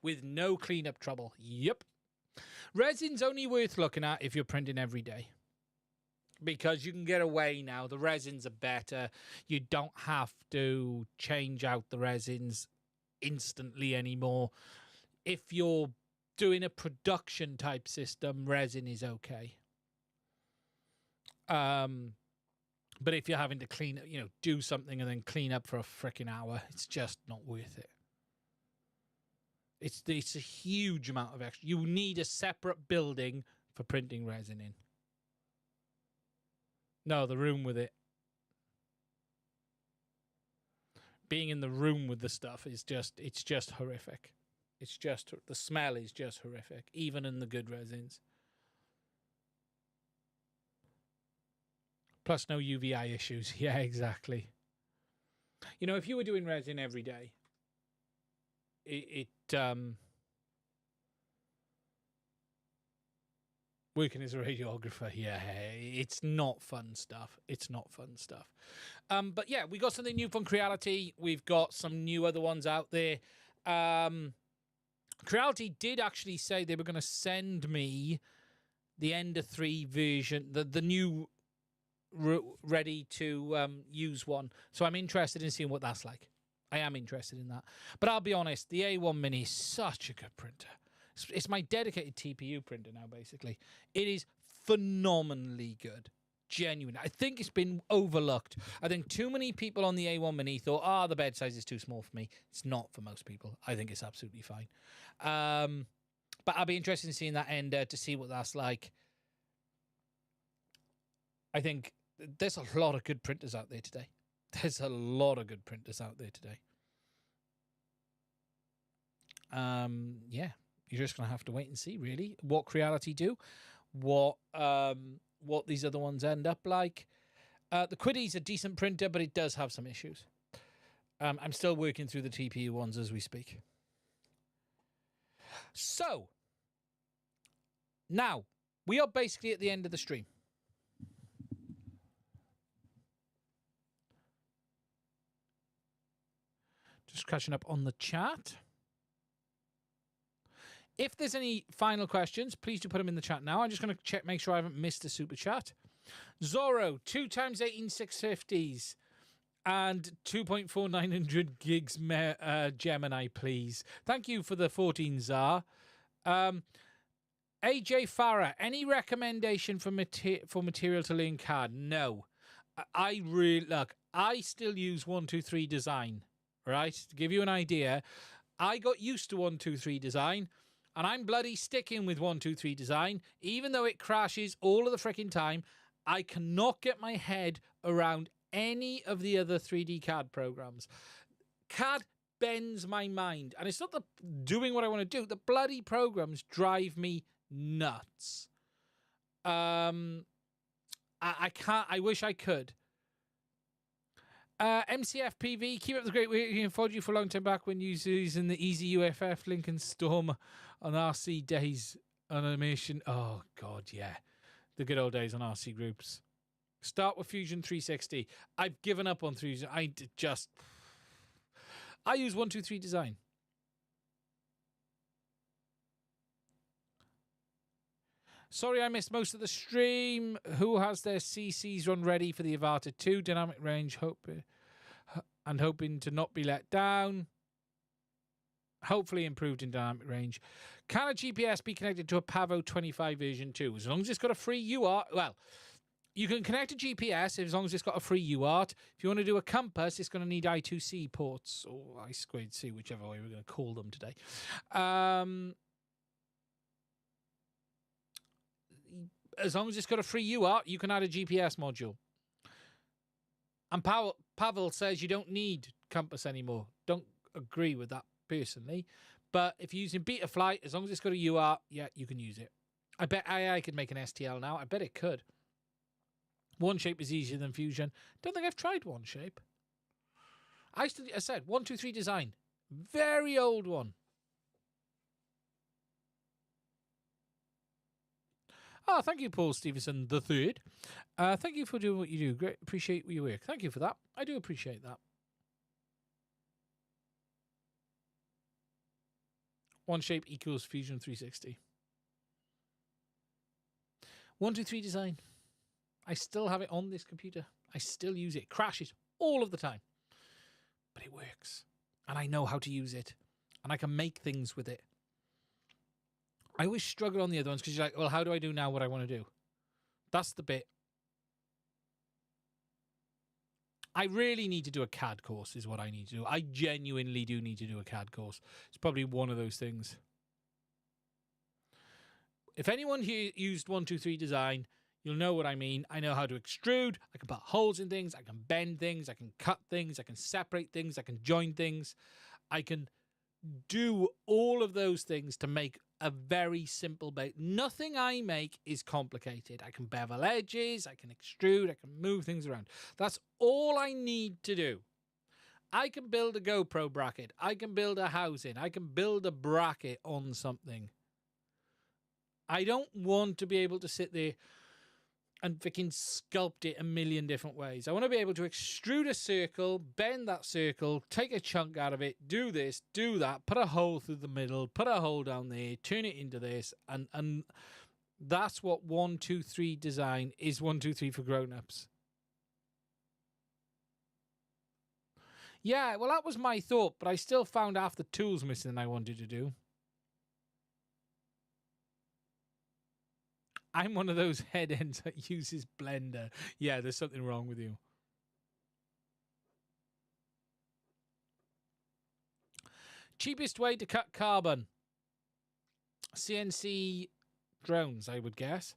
With no cleanup trouble. Yep. Resin's only worth looking at if you're printing every day. Because you can get away now. The resins are better. You don't have to change out the resins instantly anymore. If you're doing a production type system, resin is okay. But if you're having to clean, do something and then clean up for a freaking hour, it's just not worth it. It's a huge amount of extra. You need a separate building for printing resin in. No, the room with it. Being in the room with the stuff is it's just horrific. It's just, the smell is just horrific, even in the good resins. Plus no UVI issues. Yeah, exactly. If you were doing resin every day, working as a radiographer, yeah, it's not fun stuff. It's not fun stuff. But yeah, we got something new from Creality. We've got some new other ones out there. Creality did actually say they were going to send me the Ender 3 version, the new ready to use one. So I'm interested in seeing what that's like. I am interested in that. But I'll be honest, the A1 Mini is such a good printer. It's my dedicated TPU printer now, basically. It is phenomenally good. Genuine. I think it's been overlooked. I think too many people on the A1 Mini thought, the bed size is too small for me. It's not for most people. I think it's absolutely fine. But I'll be interested in seeing that Ender to see what that's like. I think there's a lot of good printers out there today. There's a lot of good printers out there today. Yeah, you're just going to have to wait and see, really, what Creality do, what these other ones end up like. The Quiddy's a decent printer, but it does have some issues. I'm still working through the TPU ones as we speak. So, now, we are basically at the end of the stream. Just catching up on the chat. If there's any final questions, please do put them in the chat now. I'm just going to check, make sure I haven't missed a super chat. Zorro, 2 times 18 650s and 2.4900 gigs Gemini, please. Thank you for the 14 Zar. AJ Farah, any recommendation for material to learn CAD? No. I still use 123 Design, right? To give you an idea, I got used to 123 Design, and I'm bloody sticking with 123 Design, even though it crashes all of the freaking time. I cannot get my head around any of the other 3D CAD programs. CAD bends my mind, and it's not the doing what I want to do. The bloody programs drive me nuts. I can't. I wish I could. MCFPV, keep up the great work. We can followed you for a long time back when you was using the Easy UFF Lincoln Storm on RC days animation. Oh God, yeah, the good old days on RC groups. Start with Fusion 360. I've given up on Fusion. I use 123 Design. Sorry I missed most of the stream. Who has their CCs run ready for the Avata 2 dynamic range? Hoping to not be let down. Hopefully improved in dynamic range. Can a GPS be connected to a Pavo 25 version 2? As long as it's got a free UART. Well, you can connect a GPS as long as it's got a free UART. If you want to do a compass, it's going to need I2C ports, or I2C, whichever way we're going to call them today. As long as it's got a free UART, you can add a GPS module. And Pavel says you don't need compass anymore. Don't agree with that personally. But if you're using Betaflight, as long as it's got a UART, yeah, you can use it. I bet AI could make an STL now. I bet it could. OneShape is easier than Fusion. Don't think I've tried OneShape. I said 123 Design. Very old one. Oh, thank you, Paul Stevenson III. Thank you for doing what you do. Great, appreciate your work. Thank you for that. I do appreciate that. OneShape equals Fusion 360. 123 Design. I still have it on this computer. I still use it. It crashes all of the time. But it works. And I know how to use it. And I can make things with it. I always struggle on the other ones because you're like, well, how do I do now what I want to do? That's the bit. I really need to do a CAD course is what I need to do. I genuinely do need to do a CAD course. It's probably one of those things. If anyone here used 123 Design, you'll know what I mean. I know how to extrude. I can put holes in things. I can bend things. I can cut things. I can separate things. I can join things. I can do all of those things to make a very simple base. Nothing I make is complicated. I can bevel edges. I can extrude. I can move things around. That's all I need to do. I can build a GoPro bracket. I can build a housing. I can build a bracket on something. I don't want to be able to sit there and freaking sculpt it a million different ways. I want to be able to extrude a circle, bend that circle, take a chunk out of it, do this, do that, put a hole through the middle, put a hole down there, turn it into this, and that's what 123 Design is. 123 for grown-ups. Yeah, well, that was my thought, but I still found half the tools missing I wanted to do. I'm one of those head ends that uses Blender. Yeah, there's something wrong with you. Cheapest way to cut carbon. CNC drones, I would guess.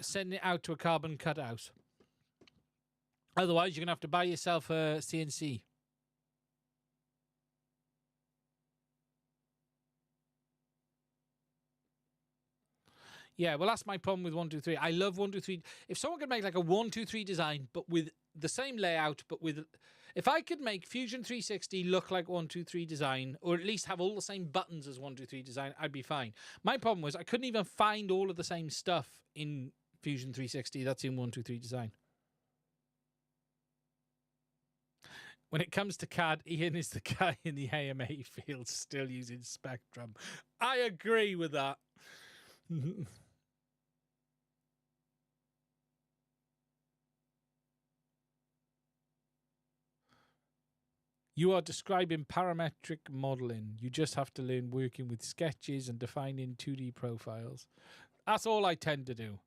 Sending it out to a carbon cutout. Otherwise, you're going to have to buy yourself a CNC. Yeah, well, that's my problem with 123. I love 123. If someone could make like a 123 design, but with the same layout, but with... If I could make Fusion 360 look like 123 design, or at least have all the same buttons as 123 design, I'd be fine. My problem was I couldn't even find all of the same stuff in Fusion 360 that's in 123 design. When it comes to CAD, Ian is the guy in the AMA field still using Spectrum. I agree with that. You are describing parametric modeling. You just have to learn working with sketches and defining 2D profiles. That's all I tend to do.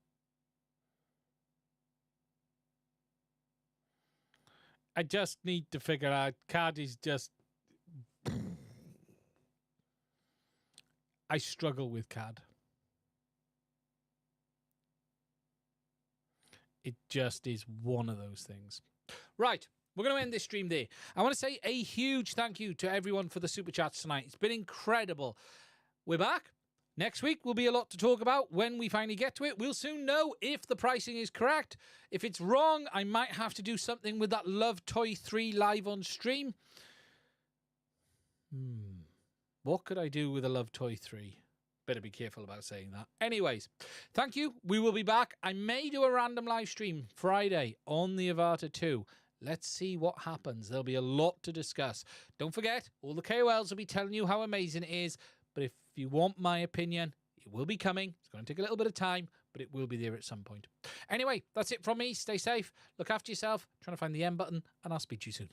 I just need to figure out CAD is just... I struggle with CAD. It just is one of those things. Right. We're going to end this stream there. I want to say a huge thank you to everyone for the super chats tonight. It's been incredible. We're back. Next week will be a lot to talk about when we finally get to it. We'll soon know if the pricing is correct. If it's wrong, I might have to do something with that Love Toy 3 live on stream. What could I do with a Love Toy 3? Better be careful about saying that. Anyways, thank you. We will be back. I may do a random live stream Friday on the Avata 2. Let's see what happens. There'll be a lot to discuss. Don't forget, all the KOLs will be telling you how amazing it is. But if you want my opinion, it will be coming. It's going to take a little bit of time, but it will be there at some point. Anyway, that's it from me. Stay safe. Look after yourself. Trying to find the M button, and I'll speak to you soon.